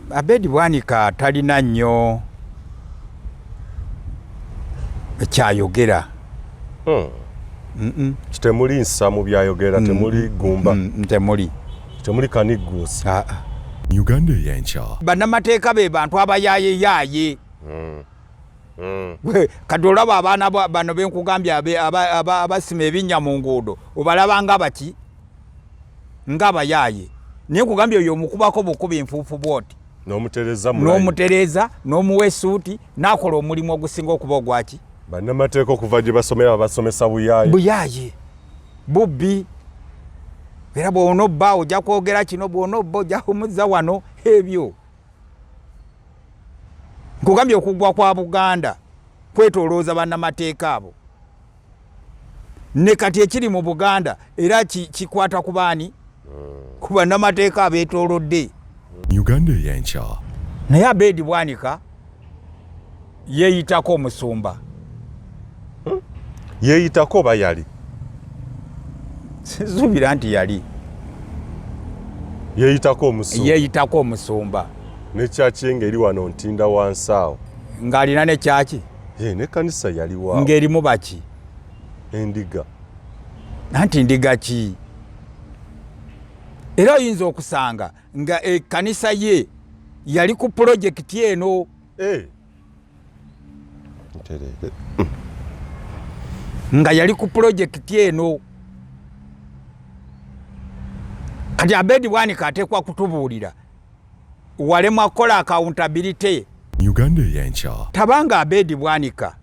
Ewedde-Basasulwa talina nnyo ekyayogera. Temuli nsa mu byayogera, temuli gumba, temuli kaniguusi. UgandaEyenkya. Bannamateeka be bantu abayaaye. Kati olaba abaana bano benkugambye abasima ebinnya mu nguudo obalaba nga baki ng'abayaaye. Naye nkugambye oyo omukubako bukuba enfuufu bwoti n'omutereza n'omuwa essuuti n'akola omulimu ogusinga okuba ogwaki. Bannamateeka okuva gye basomera basomesa buyaaye bubbi. Era bw'onobba ojja kwogera kino, bw'onobba ojja kumuzza wano ebyo. Nkugambye okugwa kwa Buganda kwetolooza bannamateeka abo. Ne kati ekiri mu Buganda era kikwata ku baani? Ku bannamateeka abeetoolodde. UgandaEyenkya. Naye Ewedde-Basasulwa yeeyitako omusumba. Yeeyitako oba yali? Sinsuubira nti yali. Yeeyitako omusumba. Ne kyaki ng'eri wano ntinda wansi awo. Ng'alina ne kyaki? Ne kanisa yali waawo. Ng'erimu baki? Endiga. Anti ndiga ki? Era oyinza okusanga nga ekkanisa ye yali ku pulojekiti eno. Nga yali ku pulojekiti eno. Kati Ewedde-Basasulwa ateekwa kutubuulira walema kukola accountability. UgandaEyenkya. Tabanga Ewedde-Basasulwa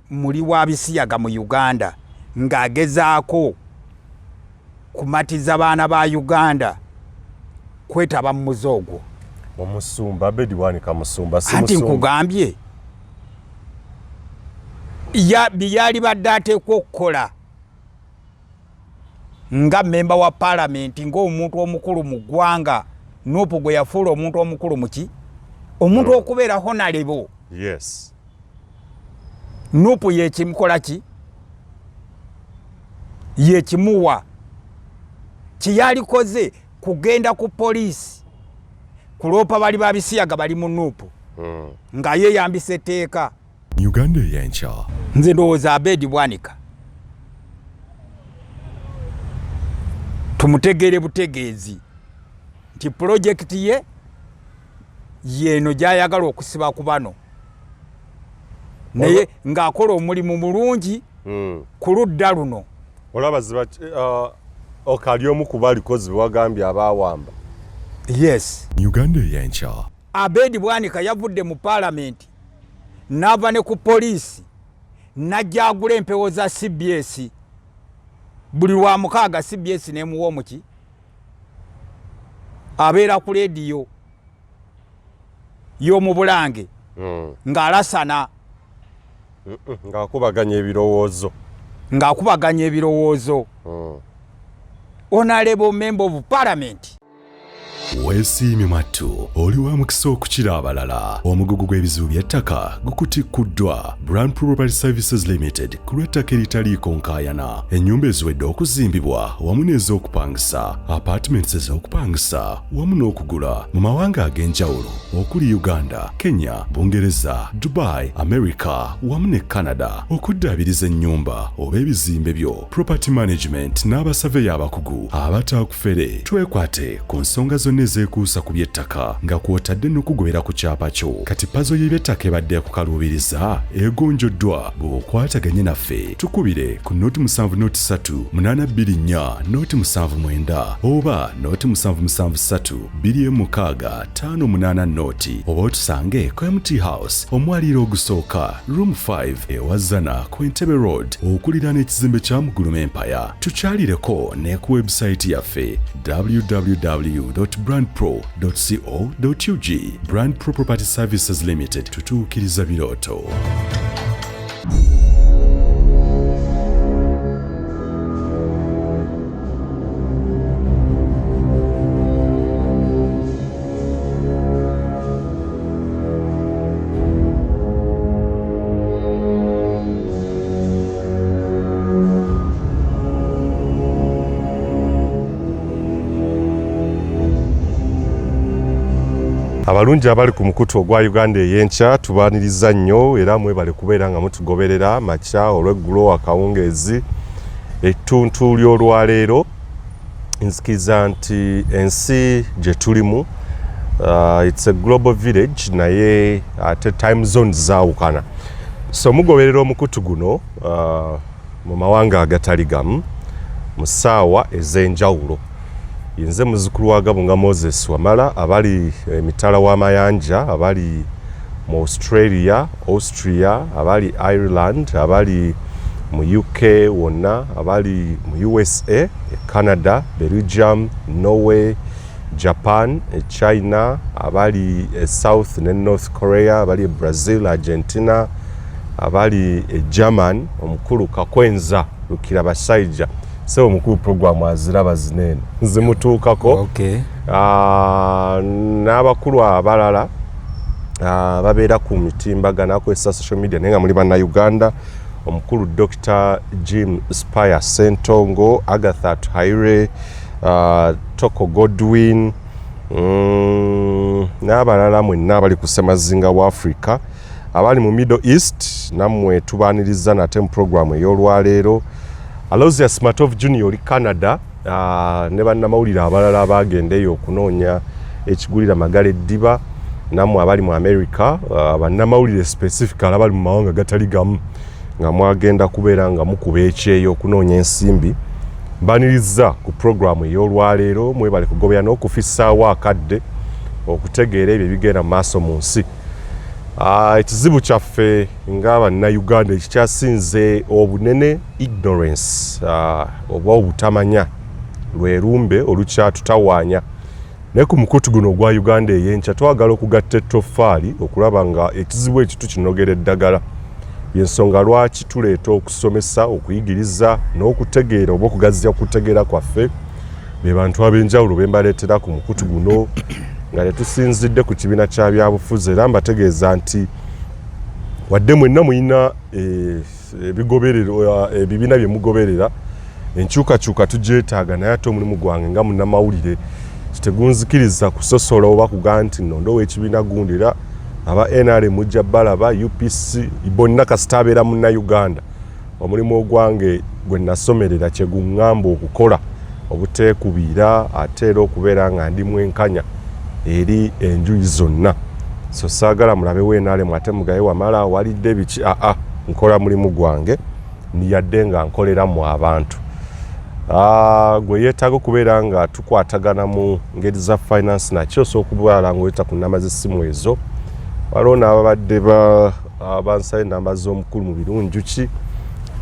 muli wa bisiyaga mu Uganda ng'agezaako kumatiza baana ba Uganda kwetaba mu muzoogwo. Omusumba Ewedde-Basasulwa musumba si musumba. Anti nkugambye byali badde ateekwa okukola nga memba wa parliament, ng'omuntu omukulu mu ggwanga. Nuupu gwe yafuula omuntu omukulu muki? Omuntu okubeera honorable. Yes. Nuupu yekimukola ki? Yekimuwa. Kiyalikoze kugenda ku poliisi kuloopa bali ba bisiyaga bali mu Nuupu nga yeeyambisa etteeka. UgandaEyenkya. Nze ndowooza Ewedde-Basasulwa tumutegere butegeezi nti pulojekiti ye yeeno gy'ayagala okusiba ku bano, naye ng'akola omulimu mulungi ku ludda luno. Olaba ziba okali omu ku balikozi bewagambye abaawamba. Yes. UgandaEyenkya. Ewedde-Basasulwa yavudde mu paalamenti n'ava ne ku poliisi n'ajja agula empewo za CBS. Buli lwa mukaaga CBS n'emuwa omuki? Abeera ku leediyo y'omu Bulange ng'alasana. Ng'akubaganya ebirowoozo. Honorable Member of Parliament. Weesiimye mwattu oli wa mukisa okukira abalala. Omugugu gw'ebizibu by'ettaka gukutikuddwa Brand Property Services Limited ku lw'ettaka eritaliiko nkaayana. Ennyumba eziwedde okuzimbibwa wamu n'ez'okupangisa, apartments ez'okupangisa wamu n'okugula mu mawanga ag'enjawulo okuli Uganda, Kenya, Bungereza, Dubai, America wamu ne Canada. Okuddaabiriza ennyumba oba ebizimbe byo, property management n'abasaveya abakugu abataakufere. Twekwate ku nsonga zonna ezeekuusa ku by'ettaka nga kw'otadde n'okugobera ku kyapa kyo. Kati pazo y'eby'ettaka ebadde kukaluubiriza egonjoddwa bw'okwataganye naffe. Tukubire ku noti 703 824 noti 79 oba noti 773 26 58 noti, oba otusange ku MT House omwaliiro ogusooka room 5 ewazana ku Entebbe Road okuliraana ekizimbe kya Muguluma Empire. Tukyalireko ne ku website yaffe www.brandpro.co.ug. Brand Pro Property Services Limited, tutuukiriza birooto. abalungi abali ku mukutu ogwa Uganda Eyenkya tubaaniriza nnyo era mwebale kubeera nga mutugoberera makya olw'eggulo akawungeezi ettuntu ly'olwaleero nzikiriza nti ensi gye tulimu it's a global village naye ate time zones zaawukana so mugoberera omukutu guno mu mawanga agatali gamu mu ssaawa ez'enjawulo nze muzukulu wa Gabunga Moses Wamala abali emitala w'amayanja abali mu Australia, Austria, abali Ireland, abali mu UK wonna, abali mu USA, Canada, Belgium, Norway, Japan, China, abali South ne North Korea, abali Brazil, Argentina, abali German, omukulu Kakwenza Lukira Basaija so mukuru program aziraba zinene nzimutuukako okay. N'abakulu abalala babeera ku mitimbagana kwesa social media nenga muli banna Uganda omukulu Dr. Jim Spire Sentongo, Agatha Haire, Toko Godwin n'abalala mwenna abali ku Semazinga wa Africa abali mu Middle East nammwe tubaaniriza nate mu program ey'olwaleero Alozia Smartov Junior oli Canada ne bannamawulire abalala abagendeyo okunoonya ekigulira magala eddiba nammwe abali mu America bannamawulire specific abali mu mawanga gatali gamu nga mwagenda kubeera nga mukuba ekyeyo okunoonya ensimbi mbaniriza ku programu ey'olwaleero mwebale kugobera n'okufissaawo akadde okutegeera ebyo ebigenda mu maaso mu nsi ekizibu kyaffe ng'Abannayuganda ekikyasinze obunene ignorance oba obutamanya lwerumbe olukyatutawaanya naye ku mukutu guno ogwa Uganda Eyenkya twagala okugatta ettoffaali okulaba nga ekizibu ekyo tukinogera eddagala y'ensonga lwaki tuleeta okusomesa okuyigiriza n'okutegeera oba okugaziya okutegeera kwaffe be bantu ab'enjawulo be mbaleetera ku mukutu guno nga tetusinzidde ku kibiina kya byabufuzi era mbategeeza nti wadde mwenna muyina ebibiina bye mugoberera enkyukakyuka tugyetaaga naye ate omulimu gwange nga munnamawulire kitegunzikiriza kusosola oba kugaa nti nno ndowo ekibiina gundi era aba NRM mujja balaba UPC bonna kasita abeera munnayuganda omulimu ogwange gwe nasomerera kyeguŋŋamba okukola obuteekubiira ate era okubeera nga ndi mwenkanya eri enjuyi zonna so saagala mulabewo NRM ate mugaye Wamala walidde biki nkola mulimu gwange niyadde nga nkoleramu abantu gwe yeetaaga okubeera nga tukwatagana mu ngeri za finance nakyo okubeera nga oyita ku nnamba z'essimu ezo waliwo n'ababadde bansaye ennamba z'omukulu mu birunjuki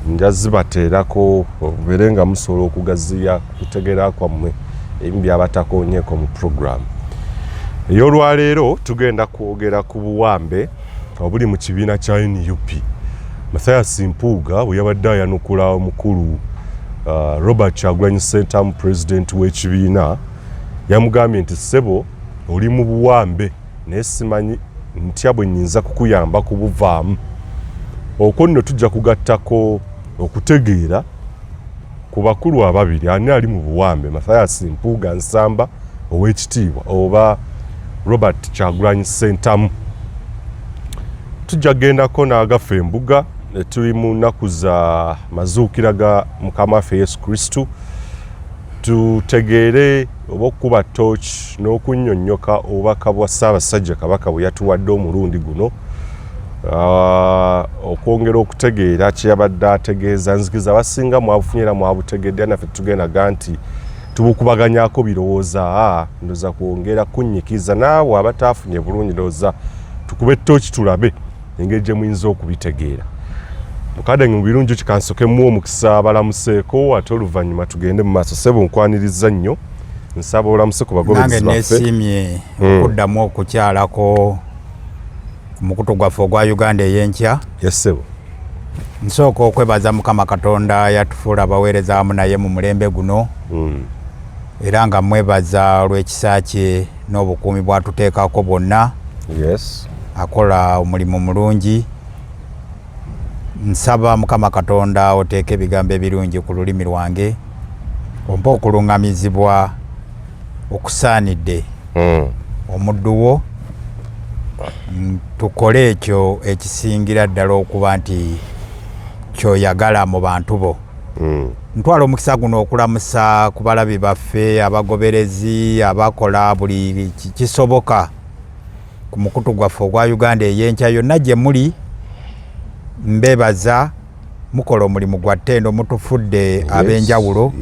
nja zibateerako obeere nga musobola okugaziya kutegeera kwammwe ebimu byabatakoonyeeko mu programu ey'olwaleero tugenda kwogera ku buwambe obuli mu kibiina kya NUP Mathias Mpuuga bwe yabadde ayanukula omukulu Robert Kyagulanyi Ssentamu pulezidenti w'ekibiina yamugambye nti ssebo oli mu buwambe naye simanyi ntya bwe nnyinza kukuyamba kubuvaamu okwo nno tujja kugattako okutegeera ku bakulu ababiri ani ali mu buwambe Mathias Mpuuga Nsamba ow'ekitiibwa oba Robert Kyagulanyi Ssentamu tujja gendako n'agaffe embuga tuli mu nnaku za mazuukira ga Mukama waffe Yesu Kristu tutegeere oba okukuba tooki n'okunnyonnyoka obubaka bwa Ssaabasajja Kabaka bwe yatuwadde omulundi guno okwongera okutegeera kyeyabadde ategeeza nzikiriza abasinga mwabufunyera mwabutegedde naffe tugendaga nti tubukubaganyako birowooza ndoza kwongera kunnyikiza naawe abataafunye bulungi ndowooza tukube tooki tulabe engeri gye muyinza okubitegeera mukadde mu birungi kikansokemu omukisa abalamuseeko ate oluvannyuma tugende mu maaso ssebo nkwaniriza nnyo nsaba olamuse ku bagoberezi baffe nange neesiimye okuddamu okukyalako ku mukutu gwaffe ogwa Uganda Eyenkya ssebo nsooka okwebaza Mukama Katonda yatufuula abaweereza wamu naye mu mulembe guno era nga mwebaza olw'ekisa kye n'obukuumi bwatuteekako bwonna akola omulimu mulungi nsaba Mukama Katonda oteeke ebigambo ebirungi ku lulimi lwange ompa okuluŋŋamizibwa okusaanidde omuddu wo tukole ekyo ekisingira ddala okuba nti kyoyagala mu bantu bo. Ntwala omukisa guno okulamusa ku balabi baffe abagoberezi abakola buli kisoboka ku mukutu gwaffe ogwa Uganda Eyenkya yonna gye muli. Mbebaza mukola omulimu gwa ttendo mutufudde ab'enjawulo.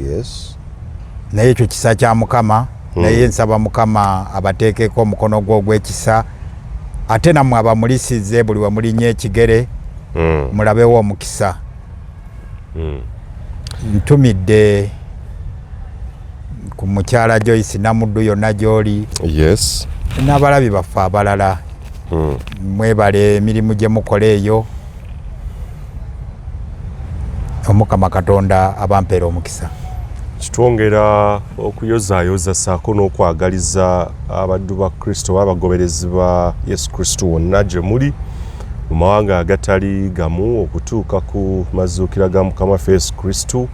Naye ekyo kisa kya Mukama. Naye nsaba Mukama abateekeko omukono gwo ogw'ekisa ate nammwe abamulisize buli we mulinnya ekigere mulabewo omukisa. Ntumidde ku mukyala Joyce Namuddu yonna gy'oli n'abalabi baffe abalala. Mwebale emirimu gye mukola eyo. Omukama Katonda abampeera omukisa. Kitwongera okuyozaayoza saako n'okwagaliza abaddu ba Kristo abagoberezi ba Yesu Kristo wonna gye muli mu mawanga agatali gamu okutuuka ku mazuukira ga Mukama waffe Yesu Kristo,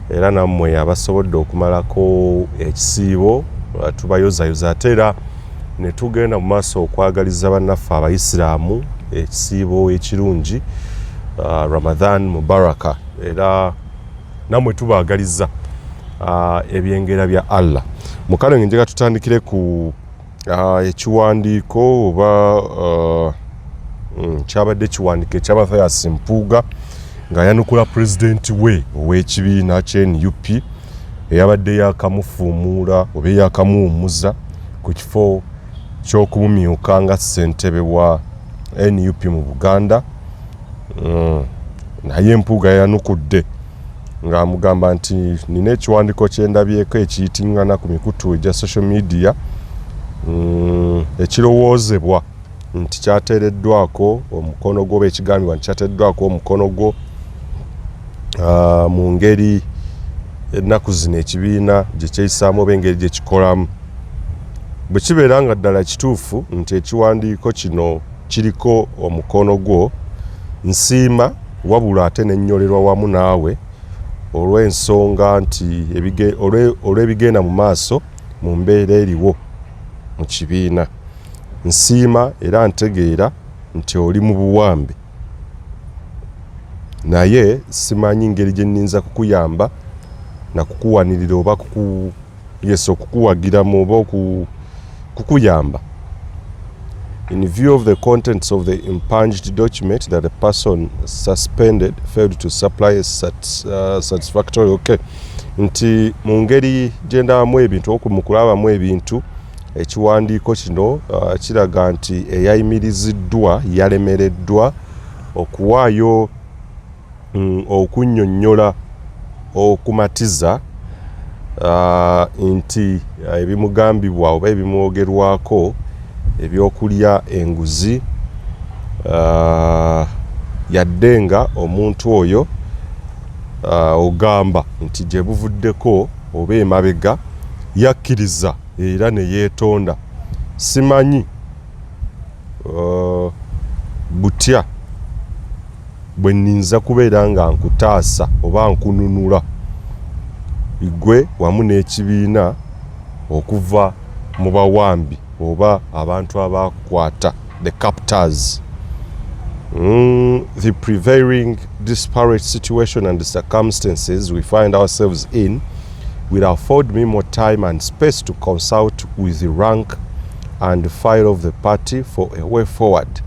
era nammwe abasobodde okumalako ekisiibo tubayozaayoza ate era ne tugenda mu maaso okwagaliza bannaffe Abayisiraamu ekisiibo ekirungi Ramadan Mubaraka, era nammwe tubaagaliza ebyengera bya Allah. Mukano ngenjega tutandikire ku ekiwandiiko oba kyabadde ekiwandiiko ekya Mpuuga nga yanukula pulezidenti we ow'ekibiina kye NUP eyabadde yakamufuumuula oba yakamuwummuza ku kifo ky'okumumyuka nga ssentebe wa NUP mu Buganda. Naye Mpuuga yanukudde ng'amugamba nti nina ekiwandiiko kye ndabyeko ekiyitiŋŋana ku mikutu egya social media ekirowoozebwa nti kyateereddwako omukono gwo oba ekigambibwa nti kyateereddwako omukono gwo mu ngeri ennaku zino ekibiina gye kyeyisaamu oba engeri gye kikolamu. Bwe kibeera nga ddala kituufu nti ekiwandiiko kino kiriko omukono gwo, nsiima wabula ate n'ennyolerwa wamu naawe olw'ensonga nti olw'ebigenda mu maaso mu mbeera eriwo mu kibiina. Nsiima era ntegeera nti oli mu buwambe, naye simanyi ngeri gye nninza kukuyamba na kukuwanirira oba okukuwagiramu oba kukuyamba. In view of the contents of the impunged document that the person suspended failed to supply a satisfactory nti mu ngeri gye ndabamu ebintu mu kulabamu ebintu ekiwandiiko kino kiraga nti eyayimiriziddwa yalemereddwa okuwaayo okunnyonnyola okumatiza nti ebimugambibwa oba ebimwogerwako ebyokulya enguzi yadde nga omuntu oyo ogamba nti gye buvuddeko oba emabega yakkiriza era ne yeetonda. Simanyi butya bwe nninza kubeera nga nkutaasa oba nkununula gwe wamu n'ekibiina okuva mu bawambi oba abantu abakwata the captors. The prevailing disparate situation and the circumstances we find ourselves in will afford me more time and space to consult with the rank and file of the party for a way forward.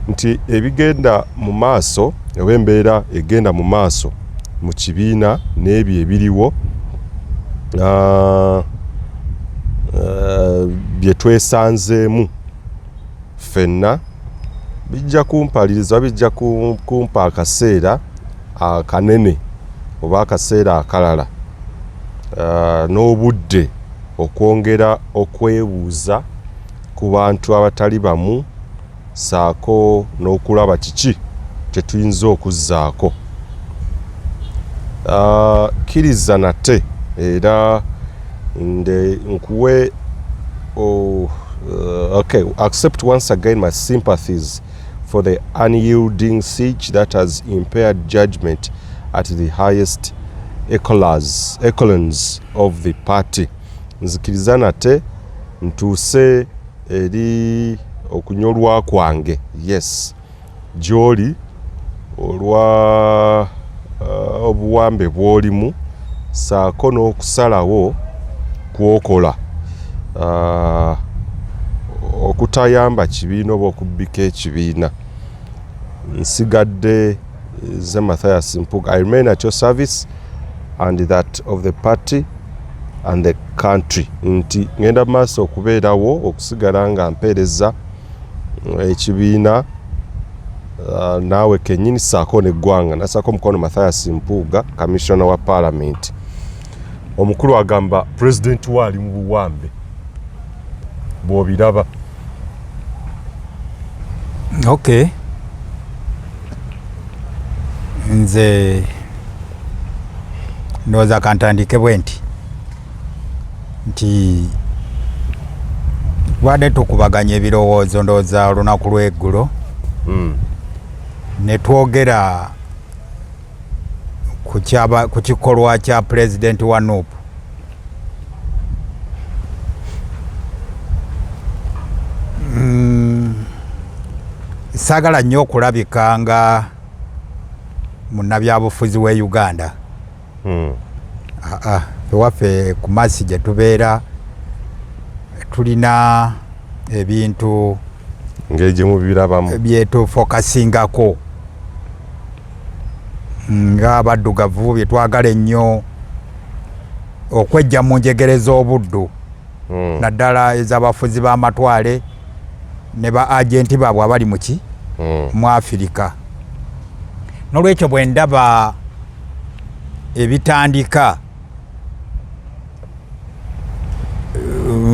Nti ebigenda mu maaso oba embeera egenda mu maaso mu kibiina n'ebyo ebiriwo bye twesanzeemu ffenna bijja kumpaliriza, bijja kumpa akaseera akanene oba akaseera akalala n'obudde okwongera okwebuuza ku bantu abatali bamu saako n'okulaba kiki kye tuyinza okuzzaako. Kkiriza nate era nkuwe accept once again my sympathies for the unyielding siege that has impaired judgment at the highest echelons of the party. Nzikiriza nate ntuuse eri okunyolwa kwange yes gy'oli olwa obuwambe bw'olimu saako n'okusalawo kwokola okutayamba kibiina oba okubbika ekibiina. Nsigadde ze Mathias Mpuuga. I remain at your service and that of the party and the country. Nti ngenda maaso okubeerawo okusigala nga mpeereza ekibiina naawe kennyini saako n'eggwanga. Nasaako mukono Mathias Mpuuga, Commissioner wa Parliament. Omukulu agamba President waali mu buwambe bw'obiraba. Okay. Nze ndowooza kantandike bwe nti tubadde tukubaganya ebirowoozo ndowooza olunaku lw'eggulo ne twogera ku kikolwa kya pulezidenti wa NUP. Saagala nnyo okulabika nga munnabyabufuzi w'e Uganda. Ewaffe ku Massi gye tubeera tulina ebintu ngeri gye mubirabamu byetufokasingako ng'abaddugavu bye twagala ennyo okwejja mu njegere z'obuddu naddala ez'abafuzi b'amatwale ne ba agenti baabwe abali mu Afirika. N'olwekyo bwe ndaba ebitandika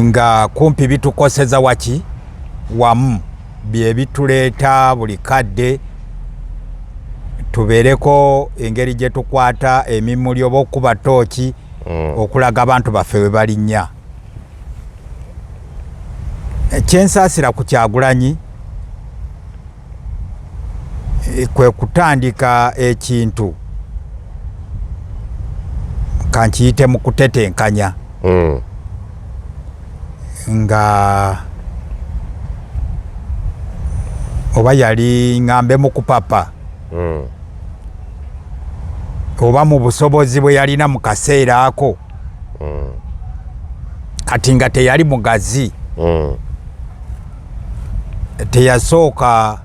nga kumpi bitukoseza wamu bye bituleeta buli kadde tubeereko engeri gye tukwata emimuli oba okuba tooki okulaga abantu baffe we balinnya. Kyensaasira ku Kyagulanyi kwe kutandika ekintu kankiyite mu kutetenkanya nga oba yali ngambe mu kupapa oba mu busobozi bwe yalina mu kaseera ako kati nga teyali mugazi teyasooka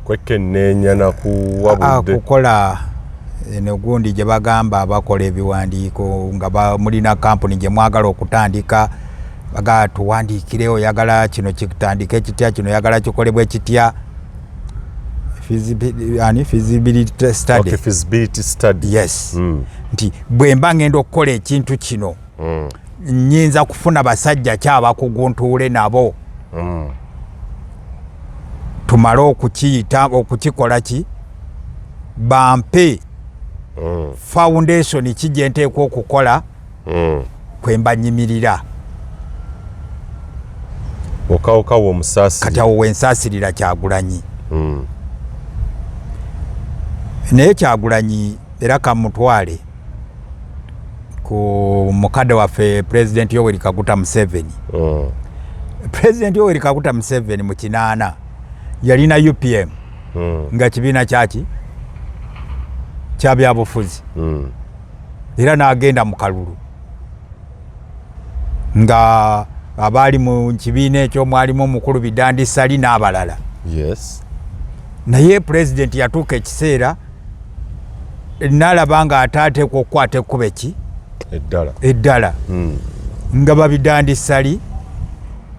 kwekenneenya na kuwabudde kukola eno gundi gye bagamba abakola ebiwandiiko nga mulina kampuni gye mwagala okutandika baga tuwandiikire oyagala kino kitandike kitya kino oyagala kikolebwe kitya feasibility study. Okay, feasibility study. Yes. Nti bwe mba ngenda okukola ekintu kino nnyinza kufuna basajja ki abakuguntuule nabo tumale okukiyita okukikola ki bampe foundation ki gye nteekwa okukola kwe mba nnyimirira okawo omusaasiri kati awo wensaasirira Kyagulanyi. Naye Kyagulanyi era kamutwale ku mukadde waffe President Yoweri Kaguta Museveni. President Yoweri Kaguta Museveni mu 8 yalina UPM nga kibiina kyaki kya byabufuzi era n'agenda mu kalulu nga abaali mu kibiina ekyo mwalimu omukulu Bidandisali n'abalala. Yes. Naye President yatuuka ekiseera n'alaba nga ataateekwa okukwata ekkubo eki eddala nga Babidandisali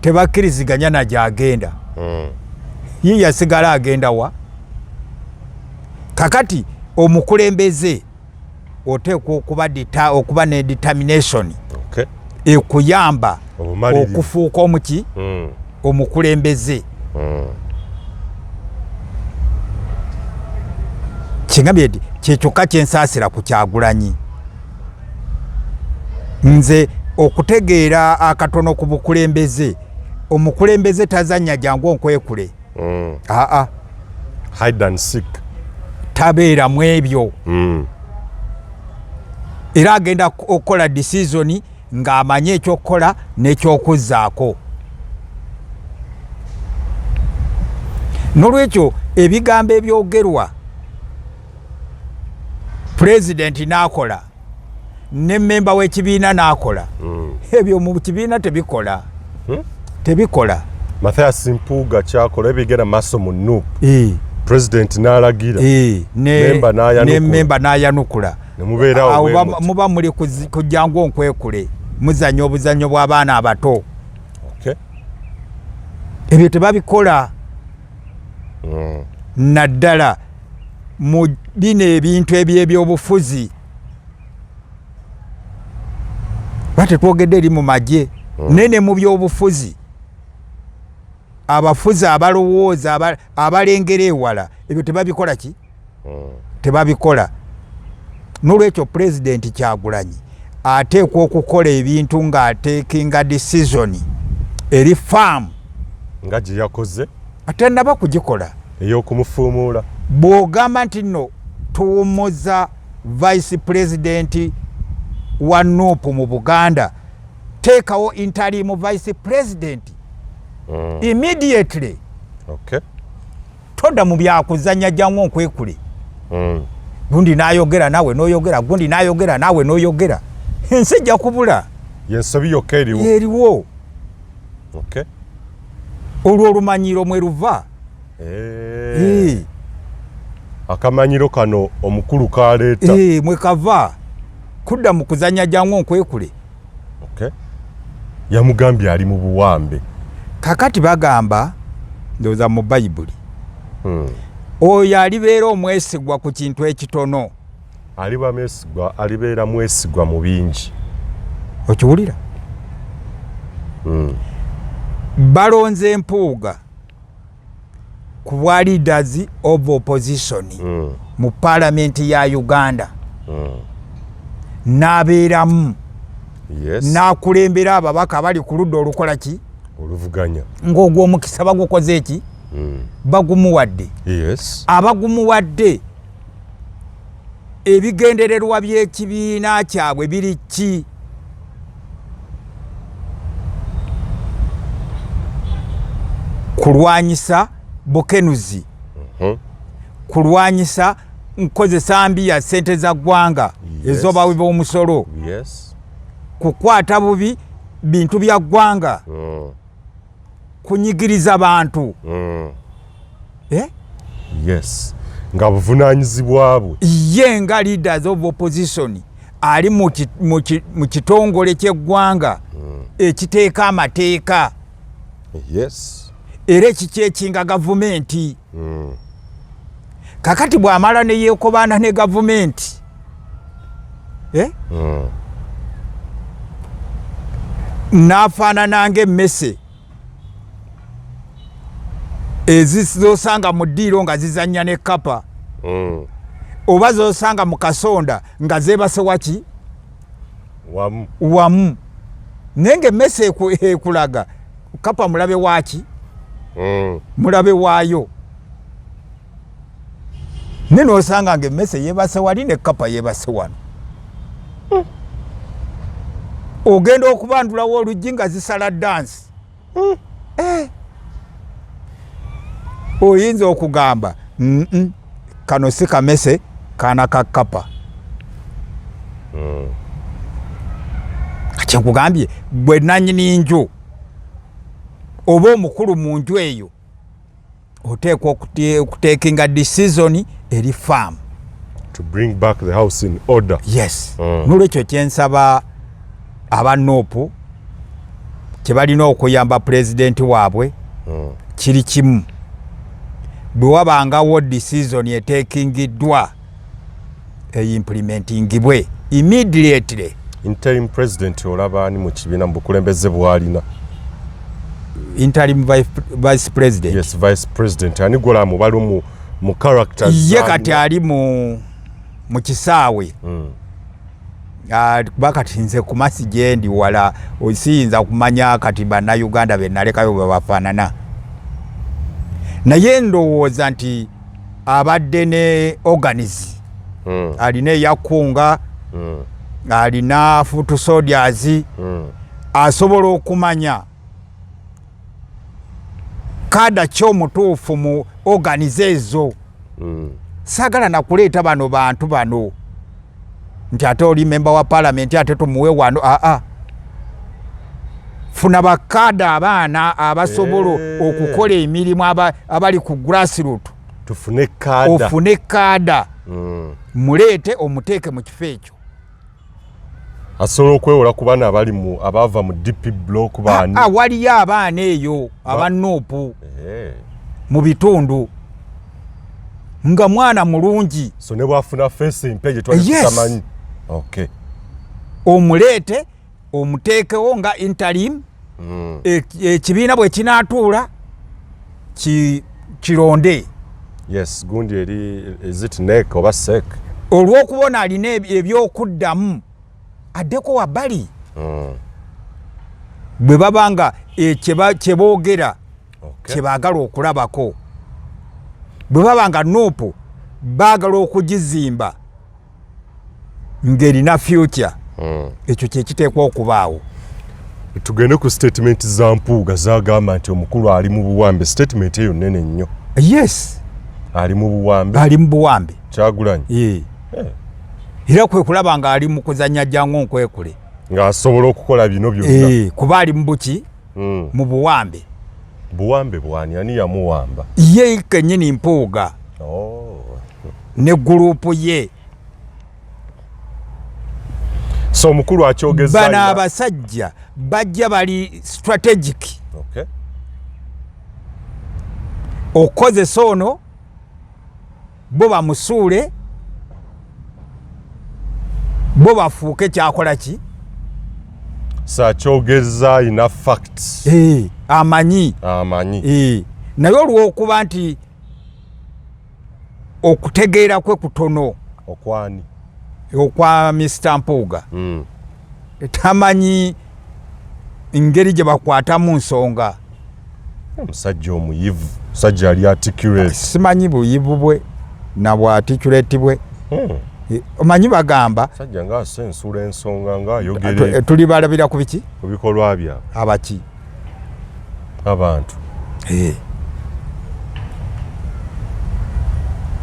tebakkiriziganya na gy'agenda ye yasigala agenda wa kakati omukulembeze oteekwa okuba ne determination ekuyamba okufuuka omuki omukulembeze. Kingambye kyekyoka kyensaasira ku Kyagulanyi. Nze okutegeera akatono ku bukulembeze omukulembeze tazanya jangu onkwekule hide and seek tabeera mu ebyo era agenda okukola decision ng'amanye ekyokukola n'ekyokuzzaako Nolwekyo ebigambo ebyogerwa President n'akola ne member w'ekibiina n'akola ebyo mu kibiina tebikola tebikola. Mathias Mpuuga kyakola ebigera maaso mu NUP. President n'alagira ne member n'ayanukula. Nemubeerawo muba muli kujjangu onkwekule muzannya obuzannyo bw'abaana abato. Ebyo tebabikola. Naddala mu bino ebintu eby'ebyobufuzi bate twogedde eri mu magye nene mu byobufuzi abafuzi abalowooza abalengera ewala ebyo tebabikola ki tebabikola. Nolwekyo President Kyagulanyi ateekwa okukola ebintu ng'ateekinga decision eri farm nga gye yakoze ate naba kugikola ey'okumufuumuula. Bw'ogamba nti nno tuwummuza Vice President wa NUP mu Buganda, teekawo interim Vice President immediately. Toda mu byakuzannya jjangu onkwekule. Gundi n'ayogera nawe n'oyogera, gundi n'ayogera nawe n'oyogera. Ensi ejja kubula. Y'ensobi yokka eriwo. Eriwo. Olwo olumanyiro mwe luva. Akamanyiro kano omukulu kaleeta. Mwe kava. Kudda mu kuzannya jjangu onkwekule. Yamugambye ali mu buwambe. Kakati bagamba ndowooza mu Bayibuli. Oyo alibeera omwesigwa ku kintu ekitono. Alibeera mwesigwa mu bingi. Okiwulira? Balonze Mpuuga ku bwa leaders of opposition mu parliament ya Uganda. N'abeeramu n'akulembera ababaka bali ku ludda olukola ki? Oluvuganya. Ng'ogwo omukisa bagukoze eki? Bagumuwadde. Abagumuwadde ebigendererwa by'ekibiina kyabwe biri ki? Kulwanyisa bukenuzi, kulwanyisa nkozesa mbi ya ssente za ggwanga ez'obawi b'omusolo, kukwata bubi bintu bya ggwanga, kunyigiriza bantu. Nga buvunaanyizibwa bwe ye nga leaders of opposition ali mu kitongole ky'eggwanga ekiteeka amateeka era ekikyekinga gavumenti. Kakati bw'amala ne yeekobaana ne gavumenti n'afaanana ng'emmese ezizosanga mu ddiiro nga zizannya ne kapa oba zosanga mu kasonda nga zeebase waki wamu naye ng'emmese ekulaga kapa mulabe waki mulabe waayo ne n'osanga ng'emmese yeebase wali ne kapa yeebase wano. Ogenda okubandulawo oluggi nga zisala dansi. Oyinza okugamba kano si kamese kaana ka kapa. Kyekugambye bwe nannyini nju oba omukulu mu nju eyo oteekwa okuteekinga decision eri farm to bring back the house in order. Nolwekyo kyensaba aba NUP kye balina okuyamba pulezidenti waabwe kiri kimu. Bwe wabangawo decision eteekingiddwa implementingibwe immediately. Interim president olaba ani mu kibiina mu bukulembeze bw'alina? Interim vice president. Vice president ani gola mubalo mu characters ye kati ali mu kisaawe. Bakati nze ku masi gyendi wala osiyinza kumanya kati bannayuganda be nalekayo bwe bafaanana. Naye ndowooza nti abadde ne organize alina eyakunga alina foot soldiers asobola okumanya kada ky'omutuufu mu organize ezo. Sagala na kuleeta bano bantu bano nti ate oli member wa parliament ate tumuwe wano funa bakada abaana abasobola okukola emirimu abali ku grassroots tufune kada ofune kada muleete omuteeke mu kifo ekyo asobola okwewola ku baana abava mu DP block baani waliyo abaana eyo abanoopu mu bitundu nga mwana mulungi so ne bwafuna face impeje twalitamanyi okay omuleete omuteekewo nga interim ekibiina bwe kinaatuula kironde yes gundi eri is it neck oba sek olw'okubona alina ebyokuddamu addeko wabbali bwe babanga kyeboogera kyebaagala okulabako bwe babanga nuupu baagala okugizimba ng'erina future ekyo kyekiteekwa okubaawo. Tugende ku statement za Mpuuga zagamba nti omukulu ali mu Buwambe. Statement eyo nnene nnyo. Yes. Ali mu Buwambe. Ali mu Buwambe. Kyagulanyi. Era kwe kulaba nga ali mu kuzannya jjangu nkwekule. Ng'asobola okukola bino byonna. Kuba ali mu buki? Mu Buwambe. Buwambe bwani ani yamuwamba? Ye kennyini Mpuuga. Ne gurupu ye. So mukulu akyogeza bana abasajja bajja bali strategic. Okay. Okozesa ono bo bamusuule bo bafuuke kyakola ki sakyogeza ina facts amanyi naye olw'okuba nti okutegeera kwe kutono okwani okwa Mr. Mpuuga tamanyi ngeri gye bakwatamu nsonga. Omusajja omuyivu, musajja ali articulate. Simanyi buyivu bwe na bwa articulate bwe. Omanyi bagamba musajja nga asensula ensonga nga ayogere. Tuli balabira ku biki? Ku bikolwa byabwe. Abaki? Abantu.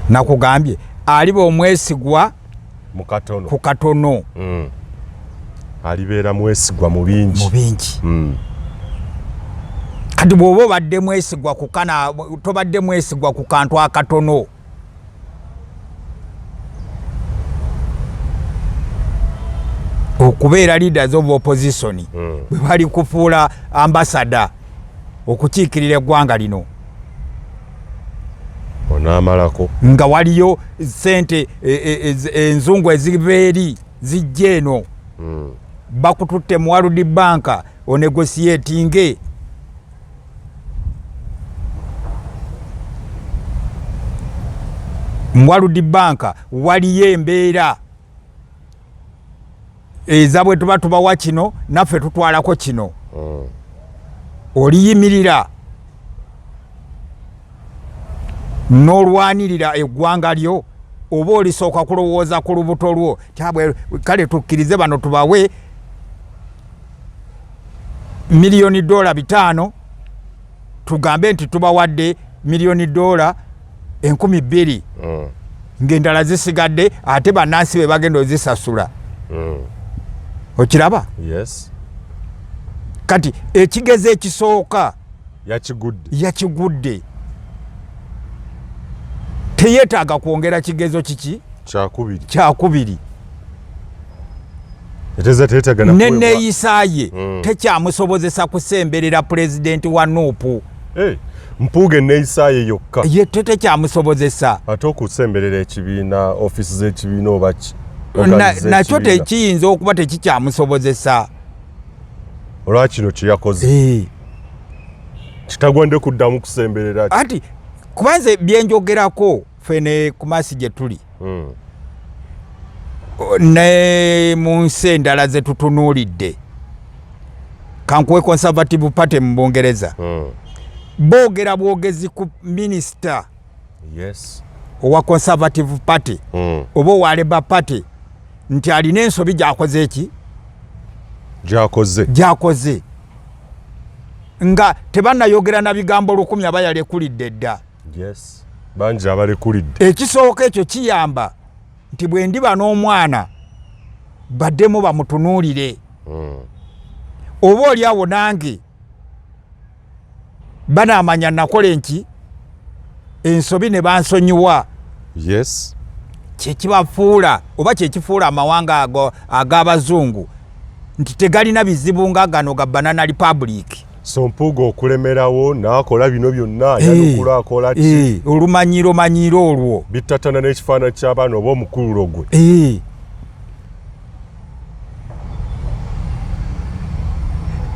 Nakugambye aliba omwesigwa mukatono ku katono alibeera mwesigwa mu bingi kati bw'oba obadde mwesigwa ku kana tobadde mwesigwa ku kantu akatono okubeera leaders of opposition bwe bali kufuula ambassador okukiikirira eggwanga lino onaamalako nga waliyo sente enzungu ezibeeri zijja eno bakututte mu World Bank onegosietinge mu World Bank waliyo embeera eza bwe tuba tubawa kino naffe tutwalako kino oliyimirira n'olwanirira eggwanga lyo oba olisooka kulowooza ku lubuto lwo kale tukkirize bano tubawe $5,000,000 tugambe nti tubawadde $2,200,000 ng'endala zisigadde ate bannansi be bagenda ozisasula okiraba? Yes. Kati ekigezo ekisooka yakigudde teyeetaaga kwongera kigezo kiki kyakubiri neneeyisa ye tekyamusobozesa kusemberera pulezidenti wa nuupu Mpuuga eneeyisa ye yokka ye tekyamusobozesa ate okusemberera ekibiina ofisi z'ekibiina oba nakyo tekiyinza okuba tekikyamusobozesa olwakino kye yakoze kitagwande kuddamu kusemberera ati kubanze byenjogerako fene ku maasi gye tuli ne mu nsi endala ze tutunuulidde kankuwe Conservative Party mu Bungereza boogera bwogezi ku minisita owa Conservative Party oba owa Labour Party nti alina ensobi gyakoze eki gyakoze nga tebannayogera na bigambo 10 abayalekulidde dda Yes. Banji abalekulidde. Ekisooka ekyo kiyamba nti bwe ndiba n'omwana baddemu bamutunuulire. Oba oli awo nange banaamanya nakola enki ensobi ne bansonyiwa. Yes. Kyekibafuula oba kyekifuula amawanga ag'abazungu nti tegalina bizibu nga gano ga Banana Republic. So Mpuuga okulemerawo n'akola bino byonna yanukula akola ki? Olumanyiro olwo. Bitatana n'ekifaananyi ky'abaana oba omukululo gwe.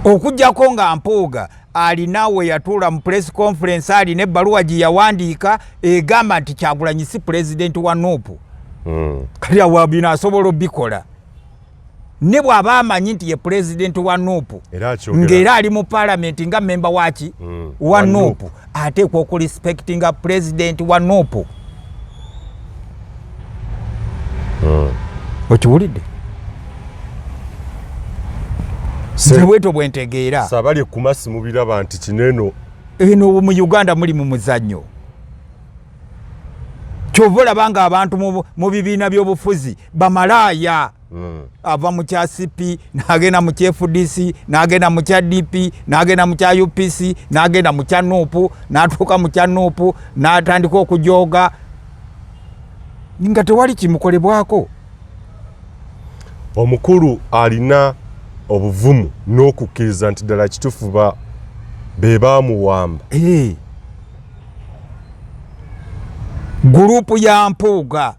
Okujjako nga Mpuuga alina we yatuula mu press conference alina ebbaluwa gye yawandiika egamba nti Kyagulanyi si president wa Nuupu. Kali awo bino asobola obikola. Ne bw'aba amanyi nti ye president wa Nuupu ng'era ali mu parliament nga member waki wa Nuupu ateekwa okurespectinga president wa Nuupu. Okiwulidde? Sebweto bwentegeera. Sabali kumasi mubiraba nti kineno. Eno mu Uganda muli mu muzannyo. Kyovola banga abantu mu bibiina by'obufuzi bamalaaya. Ava mu kya CP n'agenda mu FDC n'agenda mu kya DP n'agenda mu kya UPC n'agenda mu kya Nuupu n'atuuka mu kya Nuupu n'atandika okujooga nga tewali kimukolebwako. Omukulu alina obuvumu n'okukkiriza nti ddala kituufu be baamuwamba. Gurupu ya Mpuuga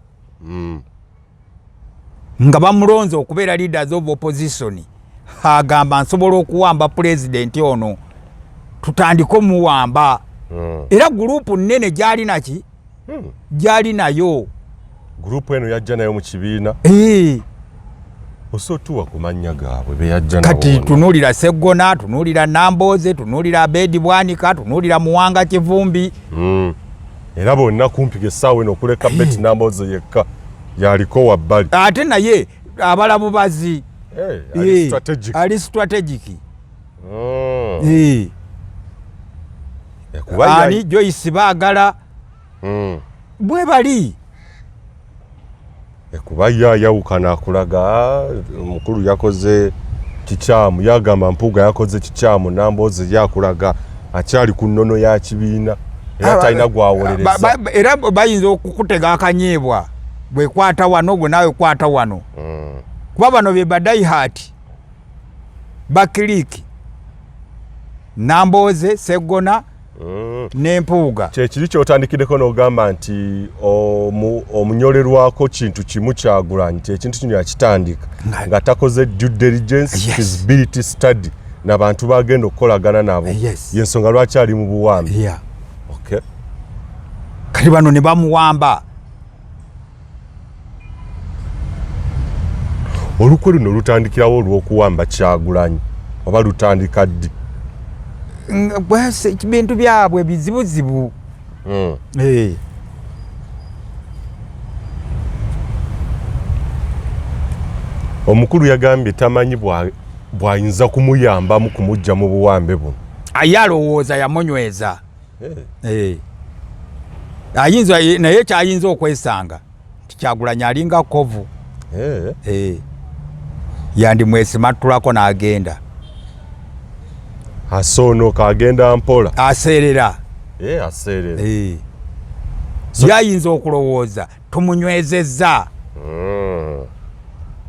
nga bamulonze okubeera leaders of opposition agamba nsobola okuwamba president ono tutandike omuwamba. Era gurupu nnene gyali naki gyali nayo. Gurupu eno yajja nayo mu kibiina. Osotuwa kumanya gaabwe be yajja nawo. Kati tunuulira Sseggona, tunuulira Nambooze, tunuulira Ewedde-Bwanika, tunuulira Muwanga Kivumbi. Era bonna kumpi essaawa eno okuleka Betty Nambooze yekka yaliko wabbali. Ate naye abalabubazi ali strategic. Ani Joyce baagala bwe bali. Kuba yawukana akulaga omukulu yakoze kikyamu yagamba Mpuuga yakoze kikyamu Nambooze yakulaga akyali ku nnono ya kibiina era talina gwawolereza. Era bayinza okukutega akanyeebwa bwe kwata wano gwe naawe kwata wano. Kuba bano be badayihati bakiriki Nambooze, Sseggona ne Mpuuga. Kyekiri kyotandikireko n'ogamba nti omunyolerwako kintu kimu Kyagulanyi kyekintu kino yakitandika nga takoze due diligence feasibility study n'abantu bagenda okukolagana nabo. Yensonga lwaki ali mu buwambi. Kati bano ne bamuwamba. Olukwe luno lutandikirawo olw'okuwamba Kyagulanyi oba lutandika ddi? Bintu byabwe bizibuzibu. Omukulu yagambye tamanyi bw'ayinza kumuyambamu kumujja mu buwambe buno. Aye alowooza yamunyweza. Ayinza naye kyayinza okwesanga nti Kyagulanyi alinga kovu. Yandimwesimattulako n'agenda. Asoonoka agenda mpola. Aseerera. Aseerera. Yayinza okulowooza tumunywezezza.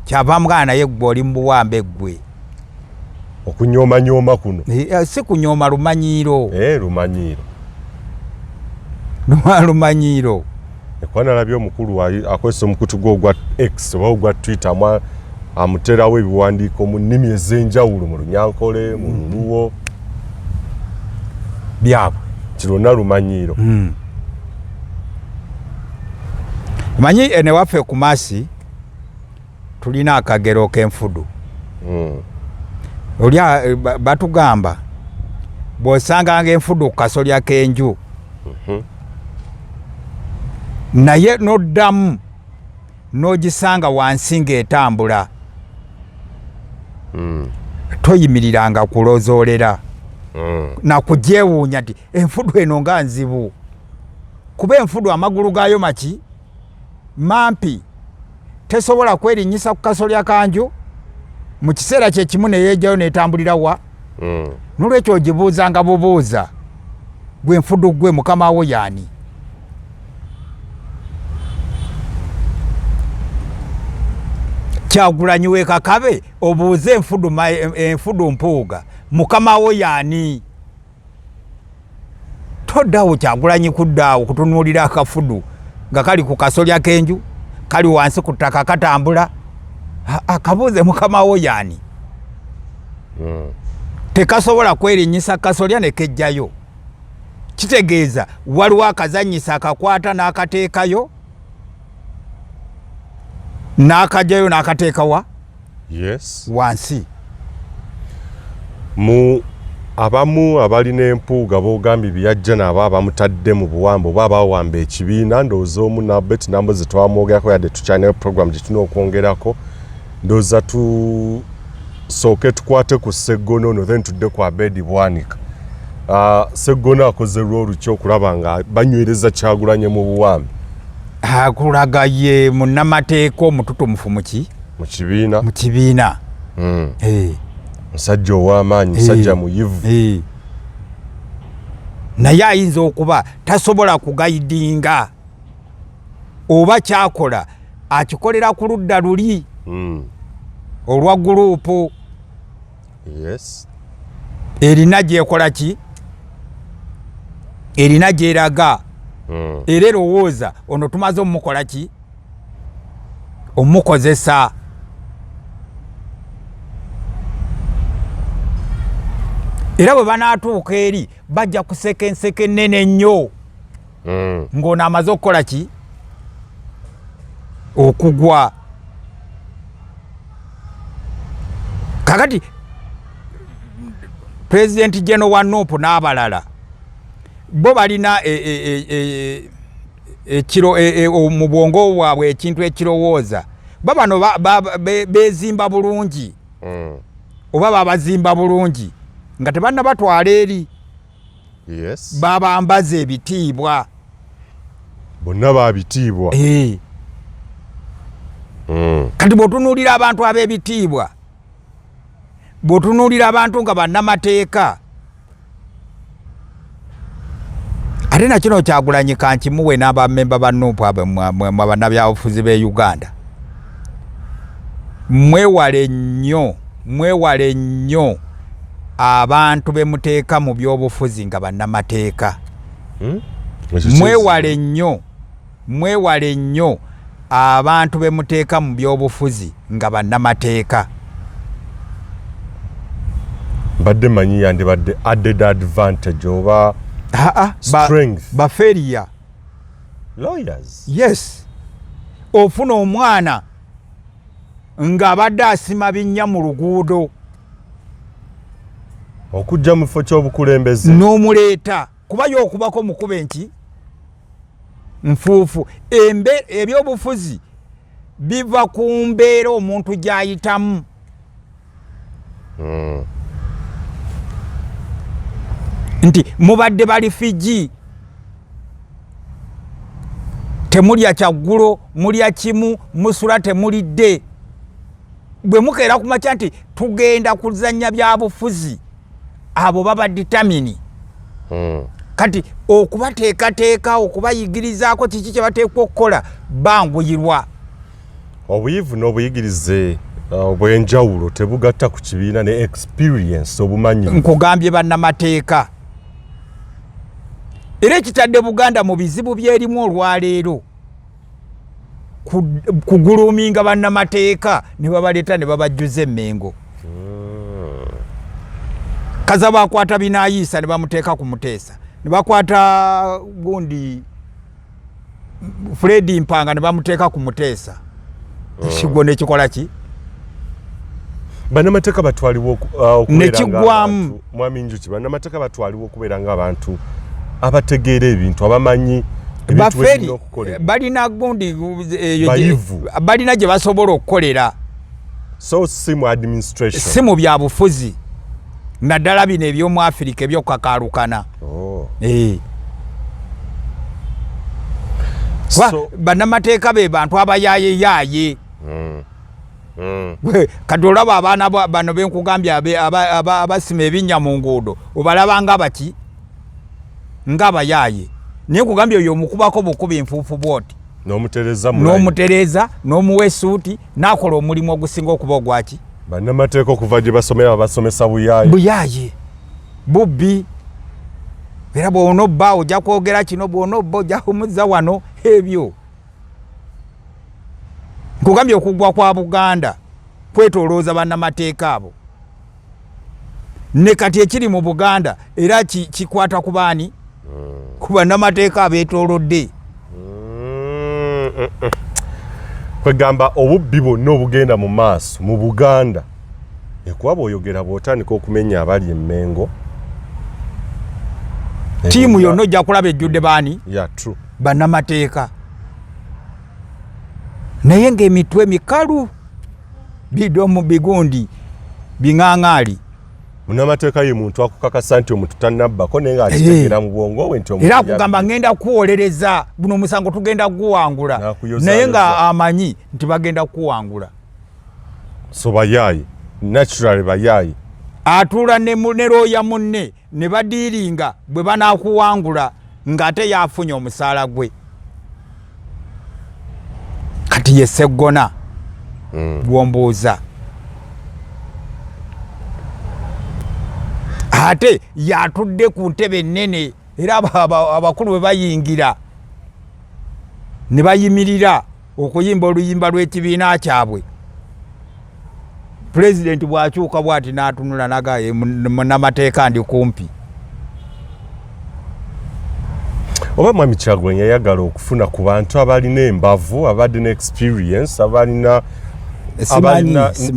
Kyava mugana naye gwe oli mu buwambe ggwe. Okunyooma kuno. Si kunyooma lumanyiiro. Lumanyiiro. Lumanyiiro. Ekwanalabye omukulu akozesa omukutu gwe ogwa X oba ogwa Twitter amuterawo ebiwandiiko mu nnimi ez'enjawulo mu Lunyankole, mu Luluwo byabwe kironna lumanyiiro. Manyi ene waffe ku Masi tulina akagero k'enfudu. Oli batugamba bw'osanganga enfudu ku kasolya k'enju naye n'oddamu n'ogisanga wansi ng'etambula toyimiriranga kulozoolera na kugyewuunya nti enfudu eno nga nzibu. kuba enfudu amagulu gaayo maki mampi tesobola kwerinyisa ku kasolya kanju mu kiseera kye kimu ne yeejayo n'etambulira wa n'olwekyo ogibuuza nga bubuuza gwe nfudu gwe mukama wo yaani Kyagulanyi weekakabe obuuze enfudu Mpuuga mukama wo yaani toddaawo Kyagulanyi kuddaawo kutunuulira akafudu nga kali ku kasolya k'enju kali wansi ku ttaka katambula akabuuze mukama wo yaani tekasobola kwerinyisa kasolya ne kejjayo kitegeeza waliwo akazanyisa akakwata n'akateekayo n'akajjayo n'akateekawa yes wansi mu abamu abalina Empuuga boogambye byajja nabo abamutadde mu Buwumbi oba abawamba ekibiina ndowooza omu nabet nambo ze twamwogerako yadde tukyalinayo program gye tulina okwongerako ndowooza tusooke tukwate ku Ssegono no then tudde ku Abedi Bwanika. Ssegono akoze rolu ki okulaba nga banywereza Kyagulanyi mu Buwumbi? Akulaga ye munnamateeka omututumufu mu kibiina musajja ow'amaanyi musajja muyivu naye ayinza okuba tasobola kugayidinga oba kyakola akikolera ku ludda luli olwa guruupu yes erina gyekola ki erina gyeraga era erowooza ono tumaze omukola ki omukozesa era bwe banaatuuka eri bajja kuseka enseke ennene ennyo ng'ono amaze okukola ki okugwa kakati Pulezidenti General wa Nuupu n'abalala bo balina ekiro mu bwongo bwabwe ekintu ekirowooza babano bezimba bulungi oba babazimba bulungi nga tebanna batwala eri yes babambaza ebitiibwa bonna babitiibwa kati bw'otunuulira abantu ab'ebitiibwa bw'otunuulira abantu nga bannamateeka ate na kino Kyagulanyi kankimuwe n'abamemba ba Nuupu abo bannabyabufuzi b'e Uganda mwewale nnyo abantu bemuteeka mu by'obufuzi nga bannamateeka mwewale nnyo abantu bemuteeka mu by'obufuzi nga bannamateeka badde manyi yandibadde added advantage oba strength baferia lawyers yes ofuna omwana ng'abadde asima binnya mu luguudo okujja mu kifo ky'obukulembeze n'omuleeta kuba y'okubako mukube nti nfuufu ebyobufuzi biva ku mbeera omuntu gy'ayitamu nti mubadde bali Fiji temulya kyaggulo mulya kimu musula temulidde bwe mukeera ku makya nti tugenda kuzannya byabufuzi abo baba determine kati okubateekateeka okubayigirizaako kiki kye bateekwa okukola banguyirwa obuyivu n'obuyigirize obw'enjawulo tebugatta ku kibiina ne experience obumanyi nkugambye bannamateeka era ekitadde Buganda mu bizibu byerimu olwaleero kuguluminga bannamateeka ne babaleeta ne babajjuza emmengo kaza bakwata Binayisa ne bamuteeka ku Muteesa ne bakwata gundi Fredi Mpanga ne bamuteeka ku Muteesa ekigo nekikola ki bannamateeka batwaliwo nekigwamu mwami Njuki bannamateeka batwaliwo okubeera ng'abantu abategeera ebintu abamanyi baferi balina gundi balina gye basobola okukolera so si mu administration si mu byabufuzi naddala bino eby'omu Afirika ebyokukakaalukana bannamateeka be bantu abayaaye kati olaba abaana bano benkugambye abasima ebinnya mu nguudo obalaba nga baki ng'abayaaye naye nkugambye oyo omukubako bukuba enfuufu bwoti n'omutereeza n'omuwa essuuti n'akola omulimu ogusinga okuba ogwaki bannamateeka okuva gye basomera basomesa buyaaye bubbi era bw'onobba ojja kwogera kino bw'onobba ojja kumuzza wano ebyo nkugambye okugwa kwa Buganda kwetolooza bannamateeka abo ne kati ekiri mu Buganda era kikwata ku baani ku bannamateeka abeetoolodde kwegamba obubbi bwonna obugenda mu maaso mu Buganda ekuba bw'oyogera bw'otandika okumenya abali emmengo tiimu yonna ojja kulaba ejjudde baani bannamateeka naye ng'emitwe mikalu bidomu bigundi biŋaaŋaali munnamateeka ye muntu akukakasa nti omuntu tannabbako naye ng'akitegeera mu bwongo bwe nti era akugamba ngenda kuwolereza buno omusango tugenda kuguwangula naye nga amanyi nti bagenda kuwangula so bayaaye naturally bayaaye atuula ne looya munne ne badiiringa bwe banaakuwangula ng'ate yafunye omusaala gwe kati ye Sseggona bw'ombuuza ate yatudde ku ntebe ennene era abakulu bwe bayingira ne bayimirira okuyimba oluyimba lw'ekibiina kyabwe pulezidenti bw'akyuka bw'ati n'atunula nagaye munnamateeka ndi kumpi oba Mwami Kyagulanyi yayagala okufuna ku bantu abalina embavu abadde ne experience abalina